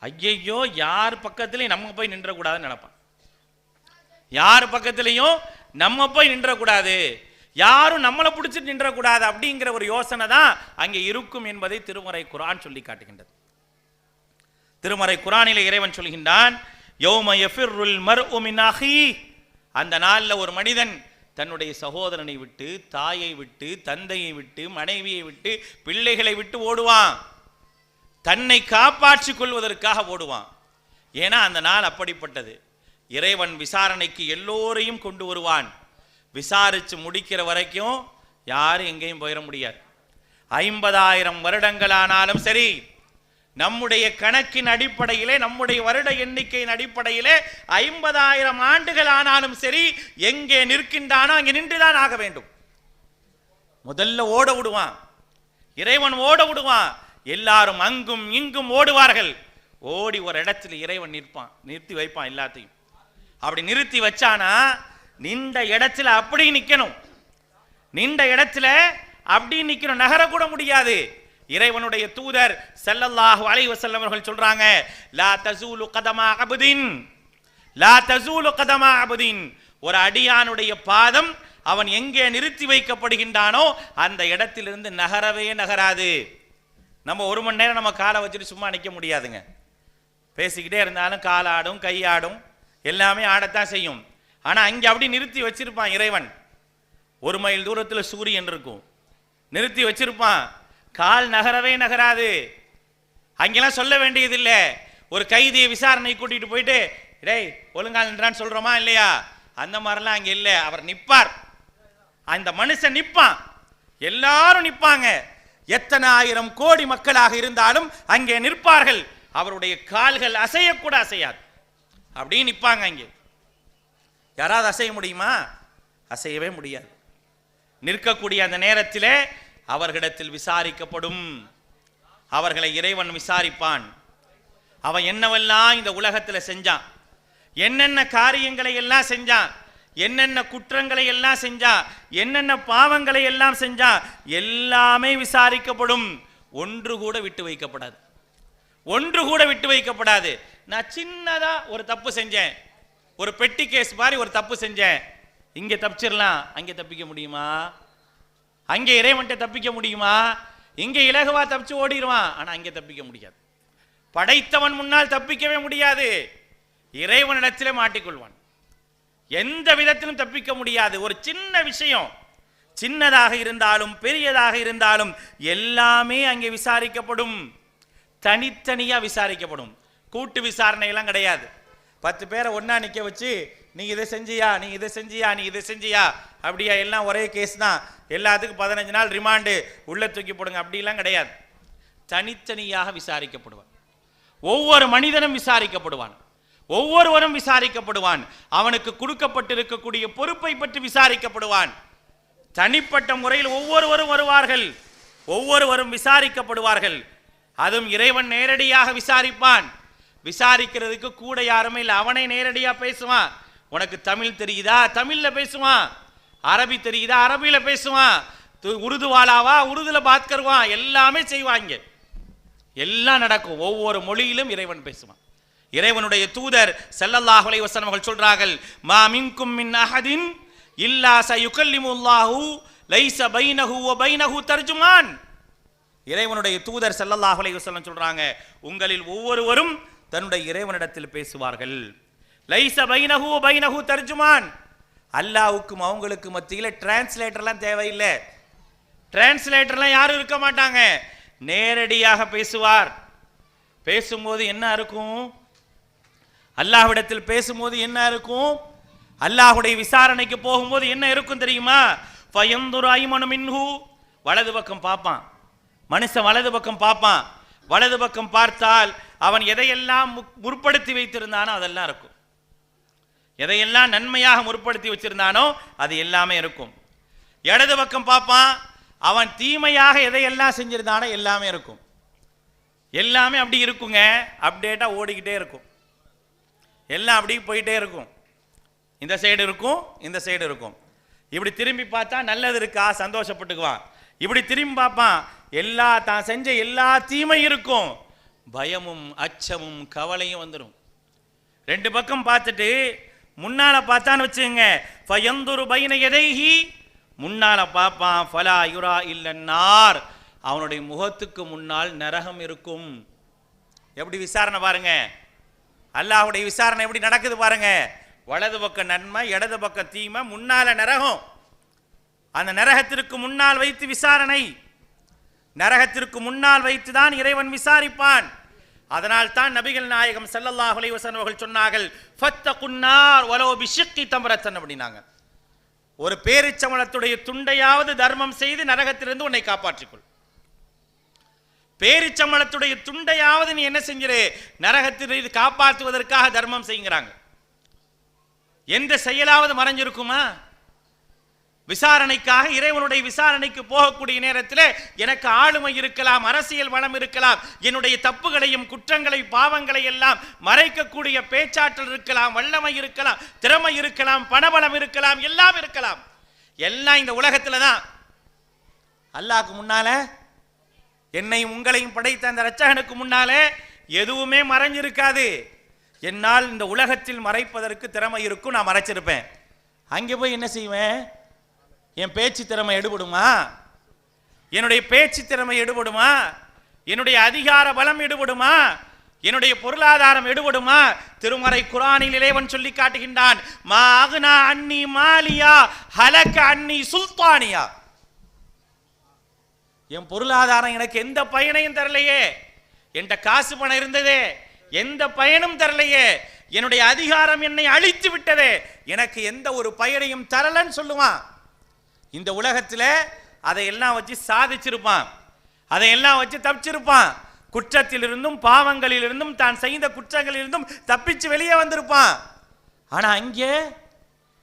ஐயையோ யார் பக்கத்திலையும் நம்ம போய் நின்றக்கூடாதுன்னு நினைப்பான். யார் பக்கத்திலையும் நம்ம போய் நின்றக்கூடாது, யாரும் நம்மளை பிடிச்சிட்டு நின்றக்கூடாது அப்படிங்கிற ஒரு யோசனை தான் அங்கே இருக்கும் என்பதை திருமறை குர்ஆன் சொல்லி காட்டுகின்றது. திருமறை குர்ஆனிலே இறைவன் சொல்கின்றான், யௌம யஃபிர்ருல் மர்உ மின் அஹீ, அந்த நாளில் ஒரு மனிதன் தன்னுடைய சகோதரனை விட்டு, தாயை விட்டு, தந்தையை விட்டு, மனைவியை விட்டு, பிள்ளைகளை விட்டு ஓடுவான். தன்னை காப்பாற்றிக் கொள்வதற்காக ஓடுவான். ஏன்னா அந்த நாள் அப்படிப்பட்டது. இறைவன் விசாரணைக்கு எல்லோரையும் கொண்டு வருவான். விசாரித்து முடிக்கிற வரைக்கும் யாரும் எங்கேயும் போயிட முடியாது. 50,000 வருடங்களானாலும் சரி, நம்முடைய கணக்கின் அடிப்படையிலே, நம்முடைய வருட எண்ணிக்கையின் அடிப்படையிலே 50,000 ஆண்டுகள் ஆனாலும் சரி, எங்கே நிற்கின்றானோ அங்கே நின்றுதான் ஆக வேண்டும். முதல்ல ஓட விடுவான், இறைவன் ஓட விடுவான். எல்லாரும் அங்கும் இங்கும் ஓடுவார்கள். ஓடி ஒரு இடத்துல இறைவன் நிற்பான், நிறுத்தி வைப்பான் எல்லாத்தையும். அப்படி நிறுத்தி வச்சானா நின்ற இடத்துல அப்படி நிக்கணும், நின்ற இடத்துல அப்படி நிக்கணும், நகரக்கூட முடியாது. இறைவனுடைய தூதர் ஸல்லல்லாஹு அலைஹி வஸல்லம் அவர்கள் சொல்றாங்க, லா தஸூலு கதமா அப்தின், லா தஸூலு கதமா அப்தின், ஒரு அடியானுடைய பாதம் அவன் எங்கே நிறுத்தி வைக்கப்படுகின்றானோ அந்த இடத்திலிருந்து நகரவே நகராது. நம்ம ஒரு மணி நேரம் நம்ம காலை வச்சுட்டு சும்மா நிற்க முடியாதுங்க. பேசிக்கிட்டே இருந்தாலும் காலாடும் கையாடும் எல்லாமே ஆடத்தான் செய்யும். ஆனால் அங்கே அப்படி நிறுத்தி வச்சிருப்பான் இறைவன். 1 மைல் தூரத்தில் சூரியன் இருக்கும், நிறுத்தி வச்சிருப்பான், கால் நகரவே நகராது. அங்கெல்லாம் சொல்ல வேண்டியதில்லை. ஒரு கைதியை விசாரணை கூட்டிட்டு போயிட்டு டேய் ஒழுங்கால் நின்றான்னு சொல்றோமா இல்லையா, அந்த மாதிரிலாம் அங்கே இல்லை. அவர் நிற்பார், அந்த மனுஷன் நிற்பான், எல்லாரும் நிற்பாங்க. எத்தனை ஆயிரம் கோடி மக்களாக இருந்தாலும் அங்கே நிற்பார்கள். அவருடைய கால்கள் அசையக்கூட அசையாது, அப்படியே நிற்பாங்க. அங்கே யாராவது அசைய முடியுமா? அசையவே முடியாது. நிற்கக்கூடிய அந்த நேரத்திலே அவர்களிடத்தில் விசாரிக்கப்படும். அவர்களை இறைவன் விசாரிப்பான். அவன் என்னவெல்லாம் இந்த உலகத்தில் செஞ்சான், என்னென்ன காரியங்களை எல்லாம் செஞ்சான், என்னென்ன குற்றங்களை எல்லாம் செஞ்சான், என்னென்ன பாவங்களை எல்லாம் செஞ்சான், எல்லாமே விசாரிக்கப்படும். ஒன்று கூட விட்டு வைக்கப்படாது, ஒன்று கூட விட்டு வைக்கப்படாது. நான் சின்னதா ஒரு தப்பு செஞ்சேன், ஒரு பெட்டி கேஸ் மாதிரி ஒரு தப்பு செஞ்சேன், இங்கே தப்பிச்சிடலாம், அங்கே தப்பிக்க முடியுமா? அங்கே இறைவன்ட்ட தப்பிக்க முடியுமா? இங்கே இலகுவா தப்பிச்சு ஓடிடுவான், ஆனால் அங்கே தப்பிக்க முடியாது. படைத்தவன் முன்னால் தப்பிக்கவே முடியாது, இறைவனிடத்திலே மாட்டிக்கொள்வான். எந்த விதத்திலும் தப்பிக்க முடியாது. ஒரு சின்ன விஷயம், சின்னதாக இருந்தாலும் பெரியதாக இருந்தாலும் எல்லாமே அங்கே விசாரிக்கப்படும். தனித்தனியா விசாரிக்கப்படும். கூட்டு விசாரணை எல்லாம் கிடையாது. 10 பேரை ஒன்னா நிக்க வச்சு நீ இதை செஞ்சியா, நீ இதை செஞ்சியா, நீ இதை செஞ்சியா, அப்படியா, எல்லாம் ஒரே கேஸ் தான், எல்லாத்துக்கும் 15 நாள் ரிமாண்டு, உள்ள தூக்கி போடுங்க, அப்படிலாம் கிடையாது. தனித்தனியாக விசாரிக்கப்படுவான். ஒவ்வொரு மனிதனும் விசாரிக்கப்படுவான், ஒவ்வொருவரும் விசாரிக்கப்படுவான். அவனுக்கு கொடுக்கப்பட்டிருக்கக்கூடிய பொறுப்பை பற்றி விசாரிக்கப்படுவான். தனிப்பட்ட முறையில் ஒவ்வொருவரும் வருவார்கள், ஒவ்வொருவரும் விசாரிக்கப்படுவார்கள். அதுவும் இறைவன் நேரடியாக விசாரிப்பான். விசாரிக்கிறதுக்கு கூட யாருமே இல்லை, அவனை நேரடியாக பேசுவான். உனக்கு தமிழ் தெரியுதா, தமிழ்ல பேசுவான். அரபி தெரியுதா, அரபியில பேசுவான். உருது வாலாவா, உருதுல பாத் கருவான். எல்லாமே செய்வாங்க, எல்லாம் நடக்கும். ஒவ்வொரு மொழியிலும் இறைவன் பேசுவான். இறைவனுடைய தூதர் ஸல்லல்லாஹு அலைஹி வஸல்லம் அவர்கள் சொல்றார்கள், மா மின்கும் மின் அஹதின் இல்லா சயுகல்லிமுல்லாஹு லைஸ பைனஹு வ பைனஹு தர்ஜுமான். இறைவனுடைய தூதர் ஸல்லல்லாஹு அலைஹி வஸல்லம் சொல்றாங்க, உங்களில் ஒவ்வொருவரும் தன்னுடைய இறைவனிடத்தில் பேசுவார்கள். லைஸ பைனஹு வ பைனஹு தர்ஜுமான். அல்லாஹ்வுக்கும் அவங்களுக்கு மத்தியில் டிரான்ஸ்லேட்டர்லாம் தேவையில்லை. டிரான்ஸ்லேட்டர்லாம் யாரும் இருக்க மாட்டாங்க, நேரடியாக பேசுவார். பேசும்போது என்ன இருக்கும், அல்லாஹ்விடத்தில் பேசும்போது என்ன இருக்கும், அல்லாஹ்வுடைய விசாரணைக்கு போகும்போது என்ன இருக்கும் தெரியுமா? ஃபயந்துரு ஐமனு மின்ஹு, வலது பக்கம் பார்ப்பான் மனுஷன், வலது பக்கம் பார்ப்பான். வலது பக்கம் பார்த்தால் அவன் எதையெல்லாம் முற்படுத்தி வைத்திருந்தானோ அதெல்லாம் இருக்கும். எதையெல்லாம் நன்மையாக முற்படுத்தி வச்சிருந்தானோ அது எல்லாமே இருக்கும். இடது பக்கம் பார்ப்பான், அவன் தீமையாக எதையெல்லாம் செஞ்சிருந்தானோ எல்லாமே இருக்கும். எல்லாமே அப்படி இருக்குங்க, அப்டேட்டா ஓடிக்கிட்டே இருக்கும். எல்லாம் அப்படி போயிட்டே இருக்கும். இந்த சைடு இருக்கும், இந்த சைடு இருக்கும். இப்படி திரும்பி பார்த்தா நல்லது இருக்கா, சந்தோஷப்பட்டுக்குவான். இப்படி திரும்பி பார்ப்பான், எல்லா தான் செஞ்ச எல்லா தீமை இருக்கும். பயமும் அச்சமும் கவலையும் வந்துடும். 2 பக்கம் பார்த்துட்டு முன்னால பார்த்தான்னு வச்சுங்க, ஃபயந்துரு பைன யதைஹி, முன்னால பார்ப்பான், ஃபலா யுரா இல்லன்னார், அவனுடைய முகத்துக்கு முன்னால் நரகம் இருக்கும். எப்படி விசாரணை பாருங்க, அல்லாஹ்வுடைய விசாரணை எப்படி நடக்குது பாருங்க. வலது பக்கம் நன்மை, இடது பக்கம் தீமை, முன்னால நரகம். அந்த நரகத்திற்கு முன்னால் வைத்து விசாரணை, நரகத்திற்கு முன்னால் வைத்துதான் இறைவன் விசாரிப்பான். அதனால் தான் நபிகள் நாயகம் ஸல்லல்லாஹு அலைஹி வஸல்லம் அவர்கள் சொன்னார்கள், ஃபத்தகுன்னார் வலோ பிஷிக்கி தம்ரத்தன் அப்படினாங்க. ஒரு பேரிச்சம்பழத்துடைய துண்டையாவது தர்மம் செய்து நரகத்திலிருந்து உன்னை காப்பாற்றிக்கொள். பேரிச்சம்பளத்துடைய துண்டையாவது நீ என்ன செஞ்சிரு, நரகத்தில் காப்பாற்றுவதற்காக தர்மம் செய்கிறாங்க. எந்த செயலாவது மறைஞ்சிருக்குமா? விசாரணைக்காக இறைவனுடைய விசாரணைக்கு போகக்கூடிய நேரத்தில் எனக்கு ஆளுமை இருக்கலாம், அரசியல் வளம் இருக்கலாம், என்னுடைய தப்புகளையும் குற்றங்களை பாவங்களை எல்லாம் மறைக்கக்கூடிய பேச்சாற்றல் இருக்கலாம், வல்லமை இருக்கலாம், திறமை இருக்கலாம், பணபலம் இருக்கலாம், எல்லாம் இருக்கலாம். எல்லாம் இந்த உலகத்துல தான். அல்லாஹ்க்கு முன்னால, என்னையும் உங்களையும் படைத்த அந்த இரட்சகனுக்கு முன்னாலே எதுவுமே மறைஞ்சிருக்காது. என்னால் இந்த உலகத்தில் மறைப்பதற்கு திறமை இருக்கும், நான் மறைச்சிருப்பேன். அங்கே போய் என்ன செய்வேன்? என் பேச்சு திறமை எடுபடுமா? என்னுடைய பேச்சு திறமை எடுபடுமா? என்னுடைய அதிகார பலம் எடுபடுமா? என்னுடைய பொருளாதாரம் எடுபடுமா? திருமறை குர்ஆனில் இறைவன் சொல்லி காட்டுகின்றான், மா அக்னா அன்னி மாலியா ஹலக அன்னி சுல்தானியா. என் பொருளாதாரம் எனக்கு எந்த பயனையும் தரலையே, என்கிட்ட காசு பணம் இருந்ததே எந்த பயனும் தரலையே, என்னுடைய அதிகாரம் என்னை அழித்து விட்டதே, எனக்கு எந்த ஒரு பயனையும் தரலன்னு சொல்லுவான். இந்த உலகத்தில் அதையெல்லாம் வச்சு சாதிச்சிருப்பான், அதையெல்லாம் வச்சு தப்பிச்சிருப்பான். குற்றத்திலிருந்தும் பாவங்களிலிருந்தும் தான் செய்த குற்றங்களிலிருந்தும் தப்பிச்சு வெளியே வந்திருப்பான். ஆனா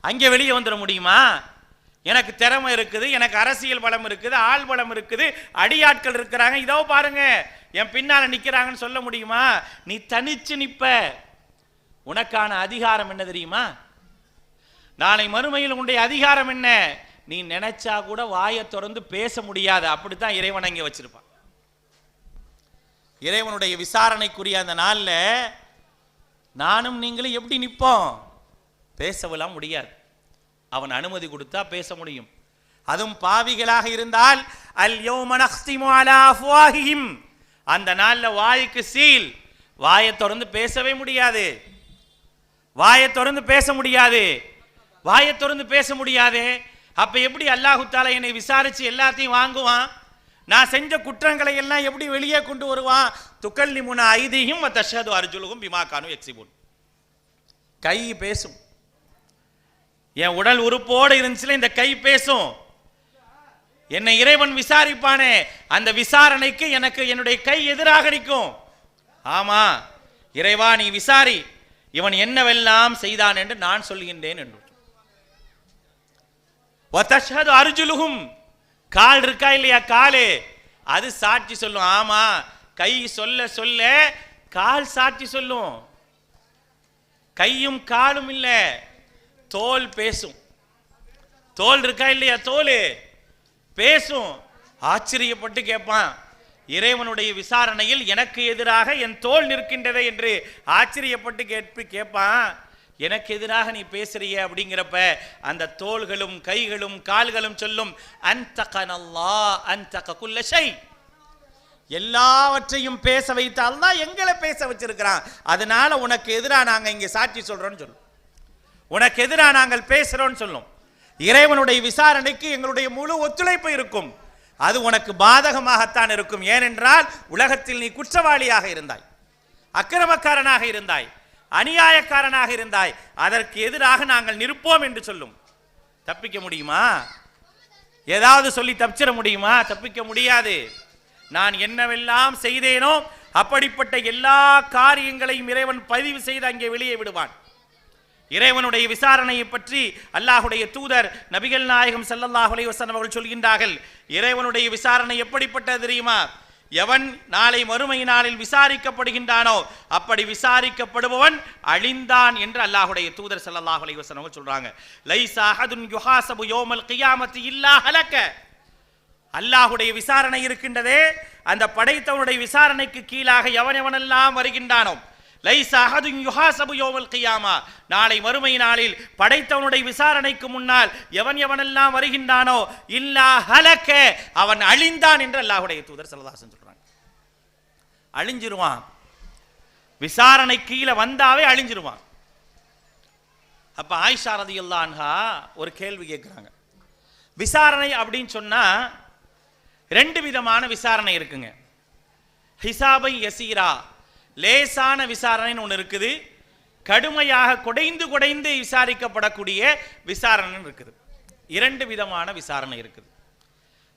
அங்கே வெளியே வந்துட முடியுமா? எனக்கு திறமை இருக்குது, எனக்கு அரசியல் பலம் இருக்குது, ஆள் பலம் இருக்குது, அடியாட்கள் இருக்கிறாங்க, இதோ பாருங்க என் பின்னால நிக்கிறாங்கன்னு சொல்ல முடியுமா? நீ தனிச்சு நிப்ப. உனக்கான அதிகாரம் என்ன தெரியுமா? நாளை மறுமையில் உன்னுடைய அதிகாரம் என்ன? நீ நினைச்சா கூட வாயை திறந்து பேச முடியாது. அப்படித்தான் இறைவன் அங்கே வச்சிருப்பான். இறைவனுடைய விசாரணைக்குரிய அந்த நாள்ல நானும் நீங்களும் எப்படி நிற்போம்? பேசவெல்லாம் முடியாது. அவன் அனுமதி கொடுத்தா பேச முடியும். அதுவும் பாவிகளாக இருந்தால் அல் யௌம நக்திமு அலா அஃப்வாஹிஹிம், அந்த நாள்ல வாய்க்கு சீல், வாயை திறந்து பேசவே முடியாது. வாயை திறந்து பேச முடியாது. வாயை திறந்து பேச முடியாது. அப்ப எப்படி அல்லாஹு தஆலா என்னை விசாரிச்சு எல்லாத்தையும் வாங்குவான்? நான் செஞ்ச குற்றங்களை எல்லாம் எப்படி வெளியே கொண்டு வருவான்? துகல்லிமுனா ஐதீஹிம் வ தஷ்ஹது அர்ஜுலுஹும் பிமா கானூ யக்ஸிபூன். கை பேசும். என் உடல் உறுப்போடு இருந்துச்சுல இந்த கை பேசும். என்னை இறைவன் விசாரிப்பானே, அந்த விசாரணைக்கு எனக்கு என்னுடைய கை எதிராக நிற்கும். ஆமா இறைவா நீ விசாரி, இவன் என்னவெல்லாம் செய்தான் என்று நான் சொல்கின்றேன் என்று. வதஷ்ஹது அர்ஜுலுஹும், கால் இருக்கா இல்லையா, காலு அது சாட்சி சொல்லும். ஆமா கை சொல்ல சொல்ல கால் சாட்சி சொல்லும். கையும் காலும் இல்ல, தோல் பேசும். தோல் இருக்கா இல்லையா, தோல் பேசும். ஆச்சரியப்பட்டு கேட்பான், இறைவனுடைய விசாரணையில் எனக்கு எதிராக என் தோல் நிற்கின்றதே என்று ஆச்சரியப்பட்டு கேட்பான். எனக்கு எதிராக நீ பேசுறிய அப்படிங்கிறப்ப அந்த தோள்களும் கைகளும் கால்களும் சொல்லும், அன்தகனல்லாஹ் அன்தக குல்ல ஷை, எல்லாவற்றையும் பேச வைத்த அல்லாஹ் எங்களை பேச வச்சிருக்கிறான், அதனால உனக்கு எதிராக நாங்க இங்க சாட்சி சொல்றோம்னு சொல்லும், உனக்கு எதிராக நாங்கள் பேசுறோம்னு சொல்லும். இறைவனுடைய விசாரணைக்கு எங்களுடைய முழு ஒத்துழைப்பு இருக்கும். அது உனக்கு பாதகமாகத்தான் இருக்கும். ஏனென்றால் உலகத்தில் நீ குற்றவாளியாக இருந்தாய், அக்கிரமக்காரனாக இருந்தாய், அநியாயக்காரனாக இருந்தாய், அதற்கு எதிராக நாங்கள் நிற்போம் என்று சொல்லும். தப்பிக்க முடியுமா? ஏதாவது சொல்லி தப்பிச்சிட முடியுமா? தப்பிக்க முடியாது. நான் என்னவெல்லாம் செய்தேனோ அப்படிப்பட்ட எல்லா காரியங்களையும் இறைவன் பதிவு செய்து அங்கே வெளியே விடுவான். இறைவனுடைய விசாரணையை பற்றி அல்லாஹுடைய தூதர் நபிகள் நாயகம் ஸல்லல்லாஹு அலைஹி வஸல்லம் அவர்கள் சொல்கின்றார்கள், இறைவனுடைய விசாரணை எப்படிப்பட்டது தெரியுமா? எவன் நாளை மறுமை நாளில் விசாரிக்கப்படுகின்றானோ அப்படி விசாரிக்கப்படுபவன் அழிந்தான் என்று அல்லாஹுடைய தூதர் ஸல்லல்லாஹு அலைஹி வஸல்லம் அவர்கள் சொல்றாங்க. லைஸா அஹதுன் யுஹாஸபு யௌமல் கியாமத்தி இல்லா ஹலக. அல்லாஹுடைய விசாரணை இருக்கின்றதே, அந்த படைத்தவனுடைய விசாரணைக்கு கீழாக எவனெவனெல்லாம் வருகின்றானோ, லைஸா அஹதுன் யுஹாஸபு யௌமல் கியாமா, நாளை மறுமை நாளில் படைத்தவனுடைய விசாரணைக்கு முன்னால் எவனெல்லாம் வருகின்றானோ இல்லா ஹலக, அவன் அழிந்தான் என்று அல்லாஹ்வுடைய தூதர் ஸல்லல்லாஹு அலைஹி வஸல்லம் சொல்றாங்க. அழிஞ்சிருவான். விசாரணை கீழே வந்தாவே அழிஞ்சிருவான். அப்ப ஆயிஷா ரலியல்லாஹு அன்ஹா ஒரு கேள்வி கேட்கிறாங்க. விசாரணை அப்படின்னு சொன்னா ரெண்டு விதமான விசாரணை இருக்குங்க. ஹிசாபை யசீரா, லேசான விசாரணைன்னு ஒன்று இருக்குது, கடுமையாக குடைந்து குடைந்து விசாரிக்கப்படக்கூடிய விசாரணை இருக்குது. இரண்டு விதமான விசாரணை இருக்குது.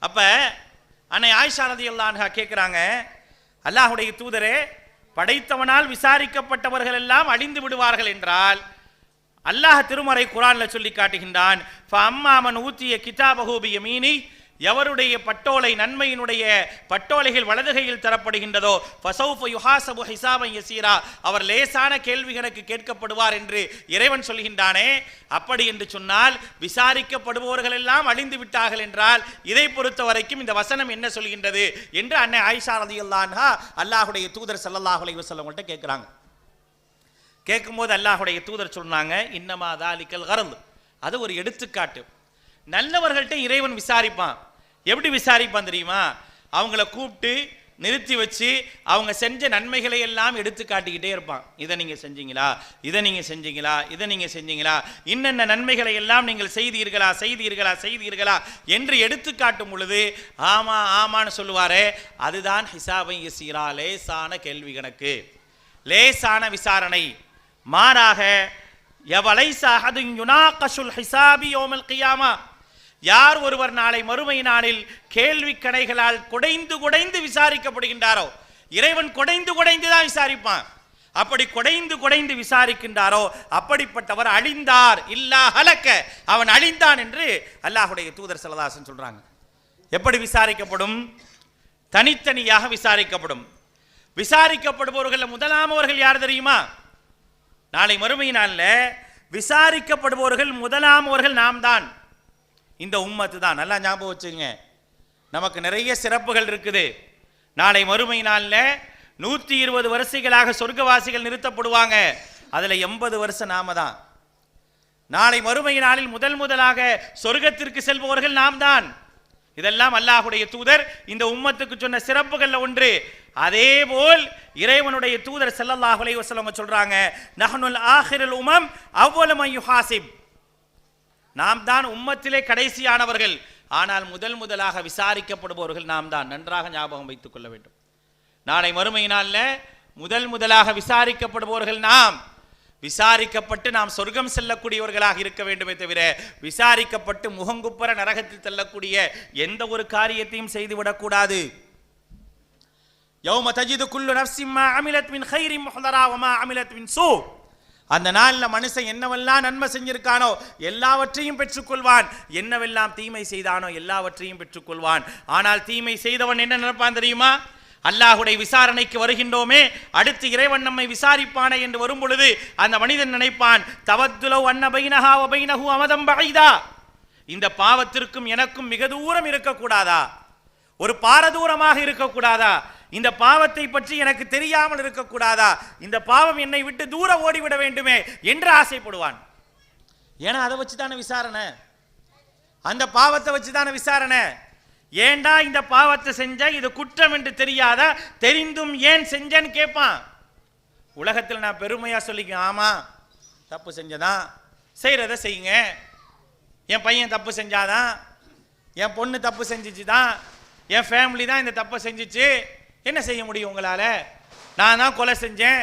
அப்ப அன்னை ஆயிஷா ரலியல்லாஹு அன்ஹா கேட்குறாங்க, அல்லாஹ்வுடைய தூதரே, படைத்தவனால் விசாரிக்கப்பட்டவர்கள் எல்லாம் அழிந்து விடுவார்கள் என்றால் அல்லாஹ் திருமறை குர்ஆன்ல சொல்லி காட்டுகின்றான், ஃபஅம்மாமன் ஊத்திய கிதாபஹு பியமீனி, எவருடைய பட்டோலை நன்மையினுடைய பட்டோலைகள் வலதுகையில் தரப்படுகின்றதோ ஃபஸௌஃப யுஹாஸபு ஹிசாபன் யஸீரா, அவர் லேசான கேள்வி கணக்கு கேட்கப்படுவார் என்று இறைவன் சொல்கின்றானே. அப்படி என்று சொன்னால் விசாரிக்கப்படுபவர்கள் எல்லாம் அழிந்து விட்டார்கள் என்றால் இதை பொறுத்த வரைக்கும் இந்த வசனம் என்ன சொல்கின்றது என்று அன்னை ஆயிஷா ரலியல்லாஹு அன்ஹா அல்லாஹ்வுடைய தூதர் ஸல்லல்லாஹு அலைஹி வஸல்லம் கிட்ட கேட்குறாங்க. கேட்கும்போது அல்லாஹ்வுடைய தூதர் சொன்னாங்க, இன்னமா தாலிகல் கர்ல், அது ஒரு எடுத்துக்காட்டு. நல்லவர்கள்ட்ட இறைவன் விசாரிப்பான். எப்படி விசாரிப்பான் தெரியுமா? அவங்கள கூப்பிட்டு நிறுத்தி வச்சு அவங்க செஞ்ச நன்மைகளை எல்லாம் எடுத்து காட்டிக்கிட்டே இருப்பான். இதை நீங்க செஞ்சீங்களா, இதை நீங்க செஞ்சீங்களா, இதை நீங்க செஞ்சீங்களா, இன்னென்ன நன்மைகளை எல்லாம் நீங்கள் செய்தீர்களா செய்தீர்களா செய்தீர்களா என்று எடுத்து காட்டும் பொழுது ஆமா ஆமான்னு சொல்லுவாரே, அதுதான் ஹிசாபை யஸீரா, லேசான கேள்வி கணக்கு, லேசான விசாரணை. மாறாக யவலைஸ அஹதுன் யுனாகஷுல் ஹிசாபி யௌமல் கியாமா, யார் ஒருவர் நாளை மறுமை நாளில் கேள்வி கணைகளால் குடைந்து குடைந்து விசாரிக்கப்படுகின்றாரோ, இறைவன் குடைந்து குடைந்து தான் விசாரிப்பான், அப்படி குடைந்து குடைந்து விசாரிக்கின்றாரோ அப்படிப்பட்டவர் அழிந்தார், இல்லா ஹலக்க, அவன் அழிந்தான் என்று அல்லாஹ்வுடைய தூதர் ஸல்லல்லாஹு அலைஹி வஸல்லம் சொல்றாங்க. எப்படி விசாரிக்கப்படும்? தனித்தனியாக விசாரிக்கப்படும். விசாரிக்கப்படுபவர்கள் முதலாமவர்கள் யார் தெரியுமா? நாளை மறுமை நாளில் விசாரிக்கப்படுபவர்கள் முதலாமவர்கள் நாம் தான், இந்த உம்மத்து தான். நல்லா ஞாபகம் வச்சுங்க, நமக்கு நிறைய சிறப்புகள் இருக்குது. நாளை மறுமை நாளில் 120 வருஷங்களாக சொர்க்கவாசிகள் நிறுத்தப்படுவாங்க, அதில் 80 வருஷம் நாம தான். நாளை மறுமை நாளில் முதலாக சொர்க்கத்திற்கு செல்பவர்கள் நாம் தான். இதெல்லாம் அல்லாஹ்வுடைய தூதர் இந்த உம்மத்துக்கு சொன்ன சிறப்புகள்ல ஒன்று. அதேபோல் இறைவனுடைய தூதர் ஸல்லல்லாஹு அலைஹி வஸல்லம் சொல்றாங்க, நஹ்னுல் ஆகிருல் உமம் அவ்வலு மன் யுஹாசிப், நாம் தான் உம்மத்திலே கடைசியானவர்கள், ஆனால் முதலாக விசாரிக்கப்படுபவர்கள் நாம் தான். நன்றாக ஞாபகம் வைத்துக் கொள்ள வேண்டும். நாளை மறுமை நாளில் முதலாக விசாரிக்கப்படுபவர்கள் நாம். விசாரிக்கப்பட்டு நாம் சொர்க்கம் செல்லக்கூடியவர்களாக இருக்க வேண்டுமே தவிர விசாரிக்கப்பட்டு முகங்குப்புற நரகத்தில் செல்லக்கூடிய எந்த ஒரு காரியத்தையும் செய்துவிடக்கூடாது. யௌம தஜிது குல்லு நஃப்ஸின் மா அமிலத் மின் கைரின் முஹ்தரா வ மா அமிலத் மின் சூ, அந்த நாளில் மனுஷன் என்னவெல்லாம் நன்மை செஞ்சிருக்கானோ எல்லாவற்றையும் பெற்றுக்கொள்வான், என்னவெல்லாம் தீமை செய்தானோ எல்லாவற்றையும் பெற்றுக்கொள்வான். ஆனால் தீமை செய்தவன் என்ன நினைப்பான் தெரியுமா? அல்லாஹ்வுடைய விசாரணைக்கு வருகின்றோமே, அடுத்து இறைவன் நம்மை விசாரிப்பானே என்று வரும் பொழுது அந்த மனிதன் நினைப்பான், தவத்துலவ் அன்ன பைனஹா வ பைனஹு அமதம் பஈதா, இந்த பாவத்திற்கும் எனக்கும் மிக தூரம் இருக்கக்கூடாதா, ஒரு பாரதூரமாக இருக்கக்கூடாதா, இந்த பாவத்தை பற்றி எனக்கு தெரியாமல் இருக்கக்கூடாதா, இந்த பாவம் என்னை விட்டு தூர ஓடிவிட வேண்டுமே என்று ஆசைப்படுவான். ஏன்னா அதை வச்சுதான விசாரணை, அந்த பாவத்தை வச்சுதான விசாரணை. ஏண்டா இந்த பாவத்தை செஞ்ச, இது குற்றம் என்று தெரியாதா, தெரிந்தும் ஏன் செஞ்சேன்னு கேட்பான். உலகத்தில் நான் பெருமையா சொல்லிக்க, ஆமா தப்பு செஞ்சதான், செய்யறத செய்யுங்க, என் பையன் தப்பு செஞ்சாதான், என் பொண்ணு தப்பு செஞ்சிச்சுதான், என் ஃபேமிலி தான் இந்த தப்பை செஞ்சிச்சு, என்ன செய்ய முடியும் உங்களால? நான் தான் கொலை செஞ்சேன்,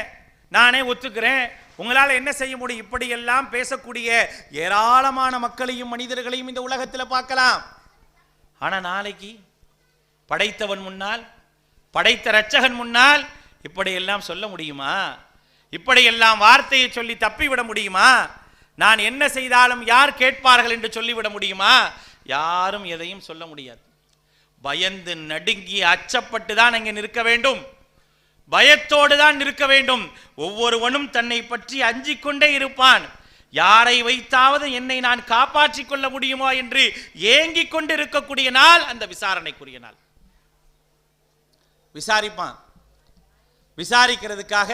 நானே ஒத்துக்கிறேன், உங்களால் என்ன செய்ய முடியும்? இப்படியெல்லாம் பேசக்கூடிய ஏராளமான மக்களையும் மனிதர்களையும் இந்த உலகத்தில் பார்க்கலாம். ஆனால் நாளைக்கு படைத்தவன் முன்னால், படைத்த இரட்சகன் முன்னால் இப்படியெல்லாம் சொல்ல முடியுமா? இப்படியெல்லாம் வார்த்தையை சொல்லி தப்பிவிட முடியுமா? நான் என்ன செய்தாலும் யார் கேட்பார்கள் என்று சொல்லிவிட முடியுமா? யாரும் எதையும் சொல்ல முடியாது. பயந்து நடுங்கி அச்சப்பட்டு தான் அங்கே நிற்க வேண்டும், பயத்தோடு தான் நிற்க வேண்டும். ஒவ்வொருவனும் தன்னை பற்றி அஞ்சிக் கொண்டே இருப்பான். யாரை வைத்தாவது என்னை நான் காப்பாற்றிக் கொள்ள முடியுமா என்று ஏங்கிக் கொண்டு இருக்கக்கூடிய நாள் அந்த விசாரணைக்குரிய நாள். விசாரிப்பான். விசாரிக்கிறதுக்காக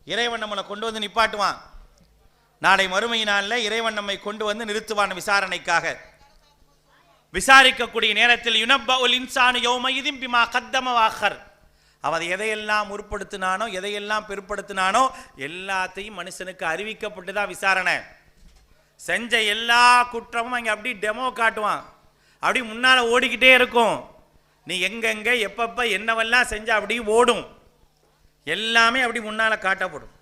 இறைவன் நம்மளை கொண்டு வந்து நிப்பாட்டுவான். நாளை மறுமை நாளில் இறைவன் நம்மை கொண்டு வந்து நிறுத்துவான் விசாரணைக்காக. விசாரிக்கக்கூடிய நேரத்தில் யுனப்பஉல் இன்சானு யௌமஇதின் பிமா கத்தம வஅக்கர், அவன் எதையெல்லாம் முற்படுத்தினானோ எதையெல்லாம் பிற்படுத்தினானோ எல்லாத்தையும் மனுஷனுக்கு அறிவிக்கப்பட்டு தான் விசாரணை. செஞ்ச எல்லா குற்றமும் அங்கே அப்படி டெமோ காட்டுவான், அப்படி முன்னால் ஓடிக்கிட்டே இருக்கும். நீ எங்கெங்க எப்பப்போ என்னவெல்லாம் செஞ்ச அப்படி ஓடும், எல்லாமே அப்படி முன்னால் காட்டப்படும்,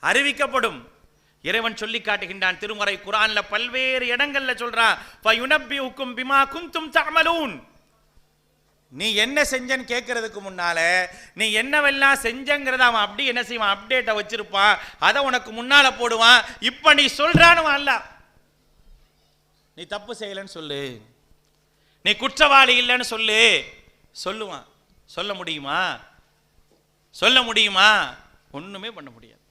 அறிவிக்கப்படும். இறைவன் சொல்லி காட்டுகின்றான் திருமறை குர்ஆன்ல பல்வேறு இடங்கள்ல சொல்றான், ஃபயுனப்பியுக்கும் பிமா குன்தும் தஅமலூன், நீ என்ன செஞ்சன்னு கேட்கறதுக்கு முன்னால நீ என்னவெல்லாம் செஞ்சங்கிறத அவன் அப்படி என்ன செய்வான், அப்டேட்டை வச்சிருப்பான், அதை உனக்கு முன்னால போடுவான். இப்ப நீ சொல்றானு அல்ல, நீ தப்பு செய்யலன்னு சொல்லு, நீ குற்றவாளி இல்லைன்னு சொல்லு, சொல்லுவான். சொல்ல முடியுமா? சொல்ல முடியுமா? ஒண்ணுமே பண்ண முடியாது.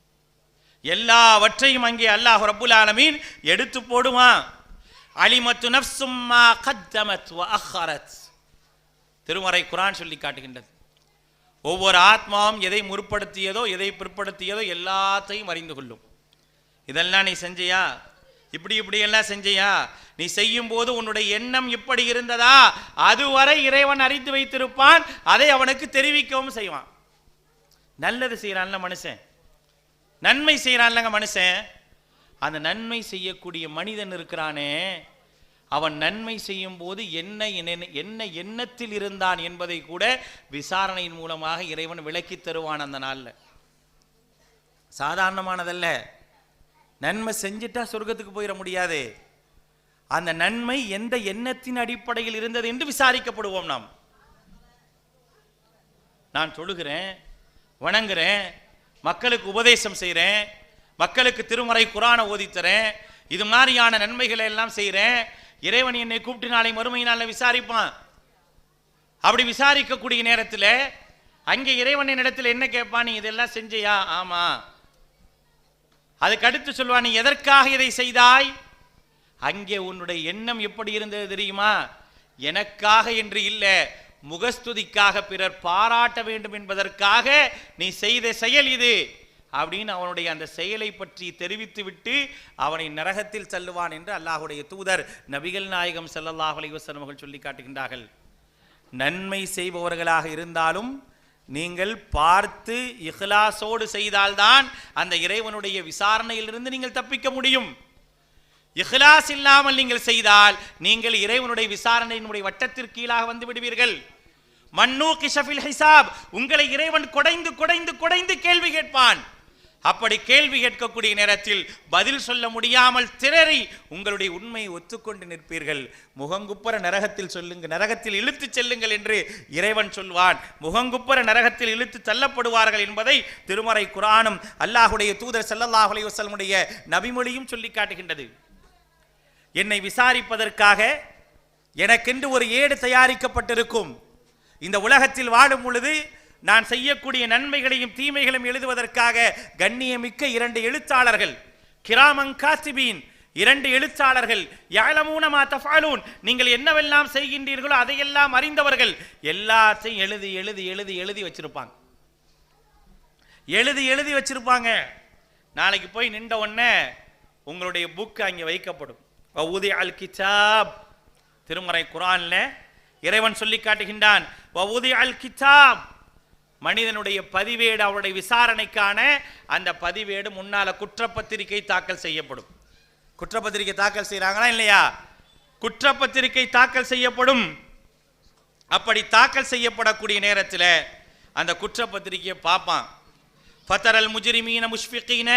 எல்லாவற்றையும் அங்கே அல்லாஹ் ரப்புல் ஆலமீன் எடுத்து போடுவான். அலிமத்து நஃப்ஸும் மா கத்தமத் வ அஹரத். திருமறை குர்ஆன் சொல்லி காட்டுகின்றது. ஒவ்வொரு ஆத்மாவும் எதை முற்படுத்தியதோ எதை பிற்படுத்தியதோ எல்லாத்தையும் அறிந்து கொள்ளும். இதெல்லாம் நீ செஞ்சியா, இப்படி எல்லாம் செஞ்சியா, நீ செய்யும் போது உன்னுடைய எண்ணம் இப்படி இருந்ததா, அதுவரை இறைவன் அறிந்து வைத்திருப்பான். அதை அவனுக்கு தெரிவிக்கவும் செய்வான். நல்லது செய்யறான்ல மனுஷன், நன்மை செய்யறான்லங்க மனுஷன், அந்த நன்மை செய்யக்கூடிய மனிதன் இருக்கிறானே, அவன் நன்மை செய்யும் போது என்ன எண்ணத்தில் இருந்தான் என்பதை கூட விசாரணையின் மூலமாக இறைவன் விளக்கி தருவான். அந்த நாள்ல சாதாரணமானதல்ல. நன்மை செஞ்சிட்டா சொர்க்கத்துக்கு போயிட முடியாது. அந்த நன்மை எந்த எண்ணத்தின் அடிப்படையில் இருந்தது என்று விசாரிக்கப்படுவோம். நான் தொழுகிறேன், வணங்குறேன், மக்களுக்கு உபதேசம் செய்கிறேன், மக்களுக்கு திருமறை குர்ஆனை ஓதித்தரேன், இது மாதிரியான நன்மைகளை எல்லாம் செய்கிறேன். இறைவன் என்னை கூப்பிட்டு நாளை மறுமை நாளில் விசாரிப்பான். அப்படி விசாரிக்கக்கூடிய நேரத்தில் அங்கே இறைவன் என்னிடத்தில் என்ன கேட்பான், நீ இதெல்லாம் செஞ்சியா? ஆமா. அதுக்கு அடுத்து சொல்வான், நீ எதற்காக இதை செய்தாய்? அங்கே உன்னுடைய எண்ணம் எப்படி இருந்தது தெரியுமா? எனக்காக என்று இல்லை, முகஸ்துதிக்காக, பிறர் பாராட்ட வேண்டும் என்பதற்காக நீ செய்த செயல் இது அப்படின்னு அவனுடைய அந்த செயலை பற்றி தெரிவித்து விட்டு அவனை நரகத்தில் தள்ளுவான் என்று அல்லாஹுடைய தூதர் நபிகள் நாயகம் ஸல்லல்லாஹு அலைஹி வஸல்லம் அவர்கள் சொல்லி காட்டுகின்றார்கள். நன்மை செய்பவர்களாக இருந்தாலும் நீங்கள் பார்த்து இஹ்லாஸோடு செய்தால்தான் அந்த இறைவனுடைய விசாரணையிலிருந்து நீங்கள் தப்பிக்க முடியும். இஹ்லாஸ் இல்லாமல் நீங்கள் செய்தால் நீங்கள் இறைவனுடைய விசாரணையினுடைய வட்டத்திற்கு கீழாக வந்து விடுவீர்கள். மன்னூகிஷ ஃபில் ஹிசாப், உங்களை இறைவன் குடைந்து குடைந்து குடைந்து கேள்வி கேட்பான். அப்படி கேள்வி கேட்கக்கூடிய நேரத்தில் பதில் சொல்ல முடியாமல் திணறி உங்களுடைய உண்மையை ஒத்துக்கொண்டு நிற்பீர்கள். முகங்குப்புற நரகத்தில் சொல்லுங்க, நரகத்தில் இழுத்து செல்லுங்கள் என்று இறைவன் சொல்வான். முகங்குப்புற நரகத்தில் இழுத்து தள்ளப்படுவார்கள் என்பதை திருமறை குர்ஆனும் அல்லாஹுடைய தூதர் ஸல்லல்லாஹு அலைஹி வஸல்லமுடைய நபிமொழியும் சொல்லி காட்டுகின்றது. என்னை விசாரிப்பதற்காக எனக்கென்று ஒரு ஏடு தயாரிக்கப்பட்டிருக்கும். இந்த உலகத்தில் வாழும் பொழுது நான் செய்யக்கூடிய நன்மைகளையும் தீமைகளையும் எழுதுவதற்காக கண்ணியமிக்க 2 எழுத்தாளர்கள், கிராமன் காத்திபீன், 2 எழுத்தாளர்கள், யஅலமூன மா தஃஅலூன், நீங்கள் என்னவெல்லாம் செய்கின்றீர்களோ அதையெல்லாம் அறிந்தவர்கள், எல்லாத்தையும் எழுதி எழுதி எழுதி எழுதி வச்சிருப்பாங்க. எழுதி வச்சிருப்பாங்க. நாளைக்கு போய் நின்ற உடனே உங்களுடைய புக் அங்கே வைக்கப்படும். வவுதி அல் கிதாப், திருமறை குர்ஆன்ல இறைவன் சொல்லி காட்டுகின்றான். வவுதி அல் கிதாப், மனிதனுடைய பதிவேடு, அவருடைய விசாரணைக்கான அந்த பதிவேடு முன்னால குற்றப்பத்திரிகை தாக்கல் செய்யப்படும். குற்றப்பத்திரிகை தாக்கல் செய்யறாங்களா இல்லையா? குற்றப்பத்திரிகை தாக்கல் செய்யப்படும். அப்படி தாக்கல் செய்யப்படக்கூடிய நேரத்தில் அந்த குற்றப்பத்திரிகையை பார்ப்பான். ஃபதரல் முஜ்ரிமீன முஷ்ஃபிகீன,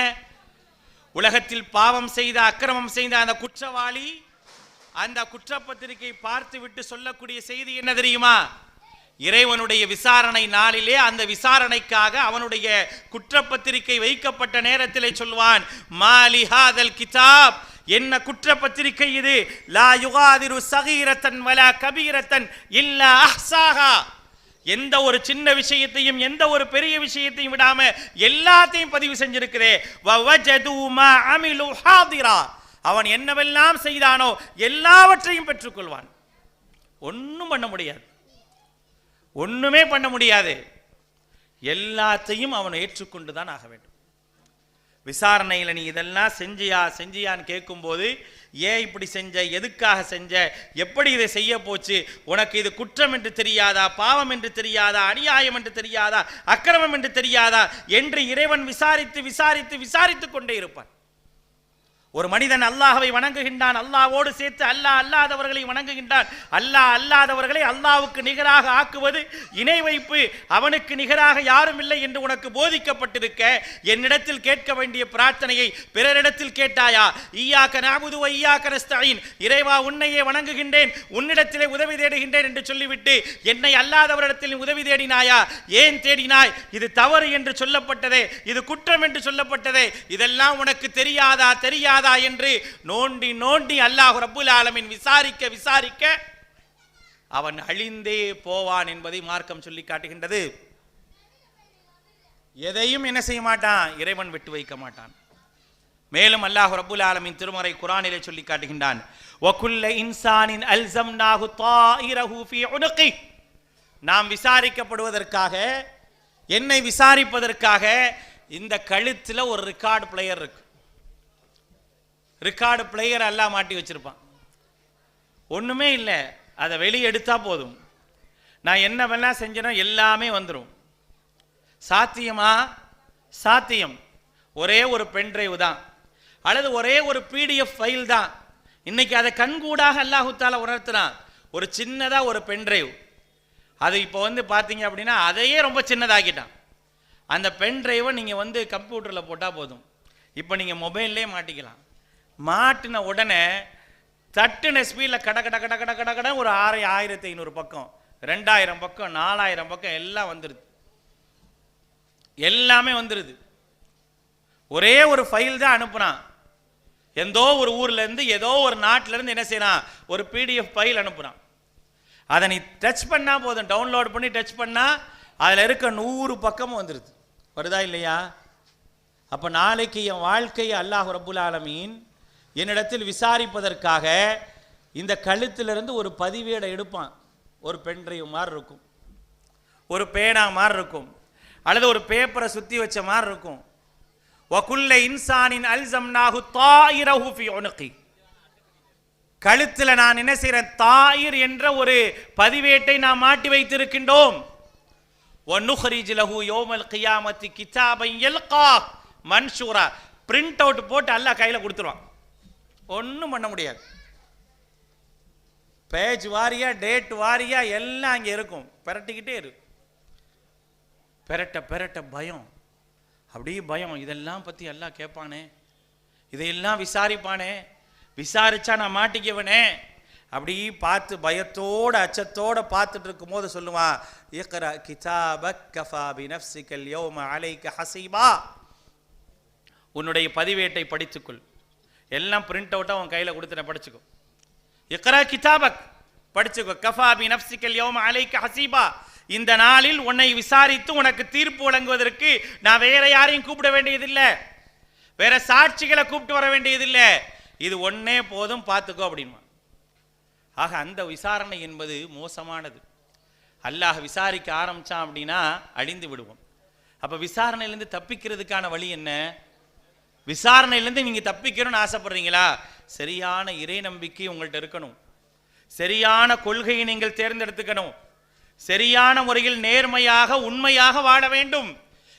உலகத்தில் பாவம் செய்த அக்கிரமம் செய்த அந்த குற்றவாளி அந்த குற்றப்பத்திரிகை பார்த்து விட்டு சொல்லக்கூடிய செய்தி என்ன தெரியுமா? இறைவனுடைய விசாரணை நாளிலே அந்த விசாரணைக்காக அவனுடைய குற்றப்பத்திரிகை வைக்கப்பட்ட நேரத்திலே சொல்வான், மாலி ஹாதல் கிதாப், என்ன குற்றப்பத்திரிகை இது, லா யுகாதிரு சகீரத்தன் வலா கபீரத்தன் இல்லா அஹ்சாஹா, எந்த ஒரு சின்ன விஷயத்தையும் எந்த ஒரு பெரிய விஷயத்தையும் விடாம எல்லாத்தையும் பதிவு செஞ்சிருக்கிறே. வவஜது மா அமிலு ஹாதிரா, அவன் என்னவெல்லாம் செய்தானோ எல்லாவற்றையும் பெற்றுக்கொள்வான். ஒன்றும் பண்ண முடியாது, ஒண்ணுமே பண்ண முடியாது. எல்லாத்தையும் அவன் ஏற்றுக்கொண்டுதான் ஆக வேண்டும். விசாரணையில் நீ இதெல்லாம் செஞ்சியான்னு கேட்கும்போது, ஏன் இப்படி செஞ்ச, எதுக்காக செஞ்ச, எப்படி இதை செய்ய போச்சு, உனக்கு இது குற்றம் என்று தெரியாதா, பாவம் என்று தெரியாதா, அநியாயம் என்று தெரியாதா, அக்கிரமம் என்று தெரியாதா என்று இறைவன் விசாரித்து விசாரித்து விசாரித்து கொண்டே இருப்பான். ஒரு மனிதன் அல்லாஹ்வை வணங்குகின்றான், அல்லாஹ்வோடு சேர்த்து அல்லாஹ் அல்லாதவர்களை வணங்குகின்றான். அல்லாஹ் அல்லாதவர்களை அல்லாஹ்வுக்கு நிகராக ஆக்குவது இணை வைப்பு. அவனுக்கு நிகராக யாரும் இல்லை என்று உனக்கு போதிக்கப்பட்டிருக்க, என்னிடத்தில் கேட்க வேண்டிய பிரார்த்தனையை பிறரிடத்தில் கேட்டாயா? ஈயாக்க நஅபுது வ ஈயாக்க நஸ்தஈன், இறைவா உன்னையே வணங்குகின்றேன், உன்னிடத்திலே உதவி தேடுகின்றேன் என்று சொல்லிவிட்டு என்னை அல்லாதவரிடத்தில் உதவி தேடினாயா? ஏன் தேடினாய்? இது தவறு என்று சொல்லப்பட்டதே, இது குற்றம் என்று சொல்லப்பட்டதே, இதெல்லாம் உனக்கு தெரியாதா என்று நோண்டி நோண்டி அல்லாஹ் ரப்புல் ஆலமீன் விசாரிக்க அவன் அழிந்தே போவான் என்பதை மார்க்கம் சொல்லி காட்டுகின்றது. எதையும் என்ன செய்ய மாட்டான்? இறைவன் விட்டு வைக்க மாட்டான். மேலும் அல்லாஹ் ரப்புல் ஆலமீன் திருமறை குர்ஆனிலே சொல்லி காட்டுகின்றான், வகுல்ல இன்சானின் அல்ஸம்னாஹு தாயிரஹு ஃபீ உனுகி, நாம் விசாரிக்கப்படுவதற்காக, என்னை விசாரிப்பதற்காக இந்த கழுத்துல ஒரு ரெக்கார்டு பிளேயர் இருக்கு. ரெக்கார்டு பிளேயர் எல்லாம் மாட்டி வச்சிருப்பான். ஒண்ணுமே இல்லை, அதை வெளியே எடுத்தா போதும், நான் என்ன வேணா செஞ்சனோ எல்லாமே வந்துடும். சாத்தியமா? சாத்தியம். ஒரே ஒரு பென் டிரைவ் தான், அல்லது ஒரே ஒரு PDF ஃபைல் தான். இன்னைக்கு அதை கண்கூடாக அல்லாஹ் தஆலா உணர்த்தினான். ஒரு சின்னதா ஒரு பென் டிரைவ், அது இப்போ பார்த்தீங்க அப்படின்னா அதையே ரொம்ப சின்னதாக்கிட்டான். அந்த பென் டிரைவை நீங்க கம்ப்யூட்டர்ல போட்டா போதும், இப்போ நீங்க மொபைல்லே மாட்டிக்கலாம். மாட்டின உடனே தட்டுன ஸ்பீடில் கட கட கட கட கட கட ஒரு 1500 பக்கம், 2000 பக்கம், 4000 பக்கம் எல்லாம் வந்துடுது. எல்லாமே வந்துடுது. ஒரே ஒரு ஃபைல் தான் அனுப்புனான். எந்தோ ஒரு ஊர்ல இருந்து, ஏதோ ஒரு நாட்டில இருந்து என்ன செய்யறான்? ஒரு PDF ஃபைல் அனுப்புறான். அதை நீ டச் பண்ணா போதும், டவுன்லோட் பண்ணி டச் பண்ணா அதில் இருக்க 100 பக்கமும் வந்துடுது. வருதா இல்லையா? அப்போ நாளைக்கு என் வாழ்க்கையை அல்லாஹ் ரப்புல் ஆலமீன் என்னிடத்தில் விசாரிப்பதற்காக இந்த கழுத்திலிருந்து ஒரு பதிவேடை எடுப்பான். ஒரு பென் டிரைவ் மாதிரி இருக்கும், ஒரு பேனா மாதிரி இருக்கும், அல்லது ஒரு பேப்பரை சுற்றி வச்ச மாதிரி இருக்கும். வகுல்ல இன்சானின் அல்ஸம்னாஹு தாயிரஹு ஃபீ உனுகி, கழுத்தில் நான் என்ன செய்கிறேன்? தாயிர் என்ற ஒரு பதிவேட்டை நாம் மாட்டி வைத்திருக்கின்றோம். வனுஹ்ரிஜ் லஹு யௌமல் கியாமத்தி கிதாபன் யல்காஹ் மன்ஷூரா, பிரிண்ட் அவுட் போட்டு அல்லாஹ் கையில் கொடுத்துருவான். ஒன்றும் பண்ண முடியாது. பேஜ் வாரியா, டேட் வாரியா எல்லாம் அங்கே இருக்கும். பெரட்டிக்கிட்டே இருக்கு. பெரட்ட பெரட்ட பயம், அப்படியே பயம். இதெல்லாம் பற்றி எல்லாம் கேட்பானே, இதையெல்லாம் விசாரிப்பானே, விசாரிச்சா நான் மாட்டிக்கவனே, அப்படி பார்த்து பயத்தோட அச்சத்தோட பார்த்துட்டு இருக்கும் போது சொல்லுவான், இக்ரா கிதாபக் கஃபா பினஃப்ஸிகல் யௌம அலைக ஹஸீபா, உன்னுடைய பதிவேட்டை படித்துக்கொள். எல்லாம் பிரிண்ட் அவுட்டாக உன் கையில் கொடுத்து படிச்சுக்கோ. இக்ரா கிதாபக், படிச்சுக்கோ. கஃபா பினஃப்ஸிகல் யௌம அலைக ஹஸீபா, இந்த நாளில் உன்னை விசாரித்து உனக்கு தீர்ப்பு வழங்குவதற்கு நான் வேற யாரையும் கூப்பிட வேண்டியதில்லை, வேற சாட்சிகளை கூப்பிட்டு வர வேண்டியதில்லை, இது ஒன்னே போதும், பார்த்துக்கோ அப்படின்மா. ஆக அந்த விசாரணை என்பது மோசமானது. அல்லாஹ் விசாரிக்க ஆரம்பிச்சான் அப்படின்னா அழிந்து விடுவோம். அப்ப விசாரணையிலிருந்து தப்பிக்கிறதுக்கான வழி என்ன? விசாரணையிலிருந்து நீங்க தப்பிக்கணும்னு ஆசைப்படுறீங்களா? சரியான இறை நம்பிக்கை உங்கள்கிட்ட இருக்கணும், சரியான கொள்கையை நீங்கள் தேர்ந்தெடுத்துக்கணும், சரியான முறையில் நேர்மையாக உண்மையாக வாழ வேண்டும்.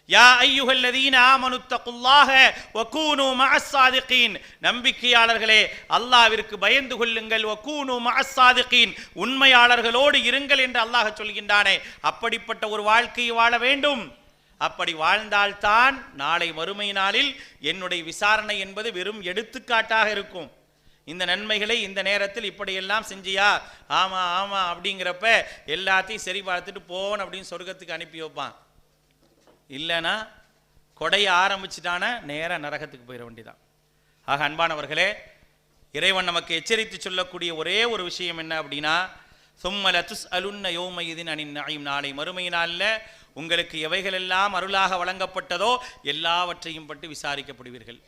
யா அய்யுஹல்லதீன ஆமனுத்தகுல்லாஹ வகூனு மஅஸ்ஸாதிகீன், நம்பிக்கையாளர்களே அல்லாஹ்விற்கு பயந்து கொள்ளுங்கள். வகூனு மஅஸ்ஸாதிகீன், உண்மையாளர்களோடு இருங்கள் என்று அல்லாஹ் சொல்கின்றானே, அப்படிப்பட்ட ஒரு வாழ்க்கையை வாழ வேண்டும். அப்படி வாழ்ந்தால்தான் நாளை மறுமை நாளில் என்னுடைய விசாரணை என்பது வெறும் எடுத்துக்காட்டாக இருக்கும். இந்த நன்மைகளை இந்த நேரத்தில் இப்படியெல்லாம் செஞ்சியா, ஆமா ஆமா அப்படிங்கிறப்ப எல்லாத்தையும் சரி பார்த்துட்டு போன அப்படின்னு சொர்க்கத்துக்கு அனுப்பி வைப்பான். இல்லைன்னா கொடைய ஆரம்பிச்சுட்டான நேராக நரகத்துக்கு போயிட வேண்டியதான். ஆக அன்பானவர்களே, இறைவன் நமக்கு எச்சரித்து சொல்லக்கூடிய ஒரே ஒரு விஷயம் என்ன அப்படின்னா, சும்மல துஸ்அலுன்ன யௌமஇதின் அனின் நஈம், நாளை மறுமை நாளில் உங்களுக்கு எவைகளெல்லாம் அருளாக வழங்கப்பட்டதோ எல்லாவற்றையும் பற்றி விசாரிக்கப்படுவீர்கள்.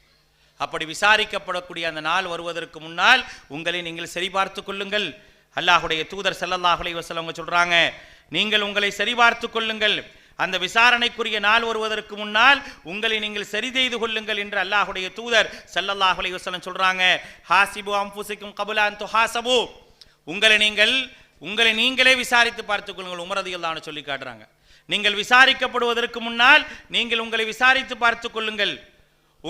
அப்படி விசாரிக்கப்படக்கூடிய அந்த நாள் வருவதற்கு முன்னால் உங்களை நீங்கள் சரிபார்த்து கொள்ளுங்கள். அல்லாஹுடைய தூதர் ஸல்லல்லாஹு அலைஹி வஸல்லம் சொல்றாங்க, நீங்கள் உங்களை சரிபார்த்து கொள்ளுங்கள், அந்த விசாரணைக்குரிய நாள் வருவதற்கு முன்னால் உங்களை நீங்கள் சரி செய்து கொள்ளுங்கள் என்று அல்லாஹுடைய தூதர் ஸல்லல்லாஹு அலைஹி வஸல்லம் சொல்றாங்க. ஹாசிபு அன்ஃபுஸிகும் கப்ல அன் துஹாசபு, உங்களை நீங்களே விசாரித்து பார்த்துக் கொள்ளுங்கள். உமர் ரலியல்லாஹு அன்ஹு சொல்லி காட்டுறாங்க, நீங்கள் விசாரிக்கப்படுவதற்கு முன்னால் நீங்கள் உங்களை விசாரித்து பார்த்துக் கொள்ளுங்கள்.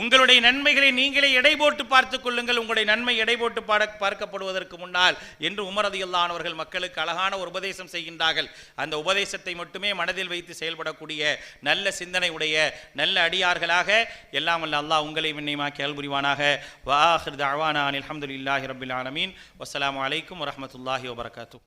உங்களுடைய நன்மைகளை நீங்களே எடை போட்டு பார்த்துக் கொள்ளுங்கள், உங்களுடைய நன்மை எடை போட்டு பார்க்கப்படுவதற்கு முன்னால் என்று உமர் ரலியல்லாஹு அன்ஹு அவர்கள் மக்களுக்கு அழகான ஒரு உபதேசம் செய்கின்றார்கள். அந்த உபதேசத்தை மட்டுமே மனதில் வைத்து செயல்படக்கூடிய நல்ல சிந்தனை உடைய நல்ல அடியார்களாக எல்லாம் வல்ல அல்லாஹ் உங்களை விண்ணைமாக்கி அருள் புரிவானாக. வ ஆகிரு தஅவானா அல்ஹம்துலில்லாஹி ரப்பில் ஆலமீன். வஸ்ஸலாமு அலைக்கும் வரஹ்மத்துல்லாஹி வபரகாத்துஹு.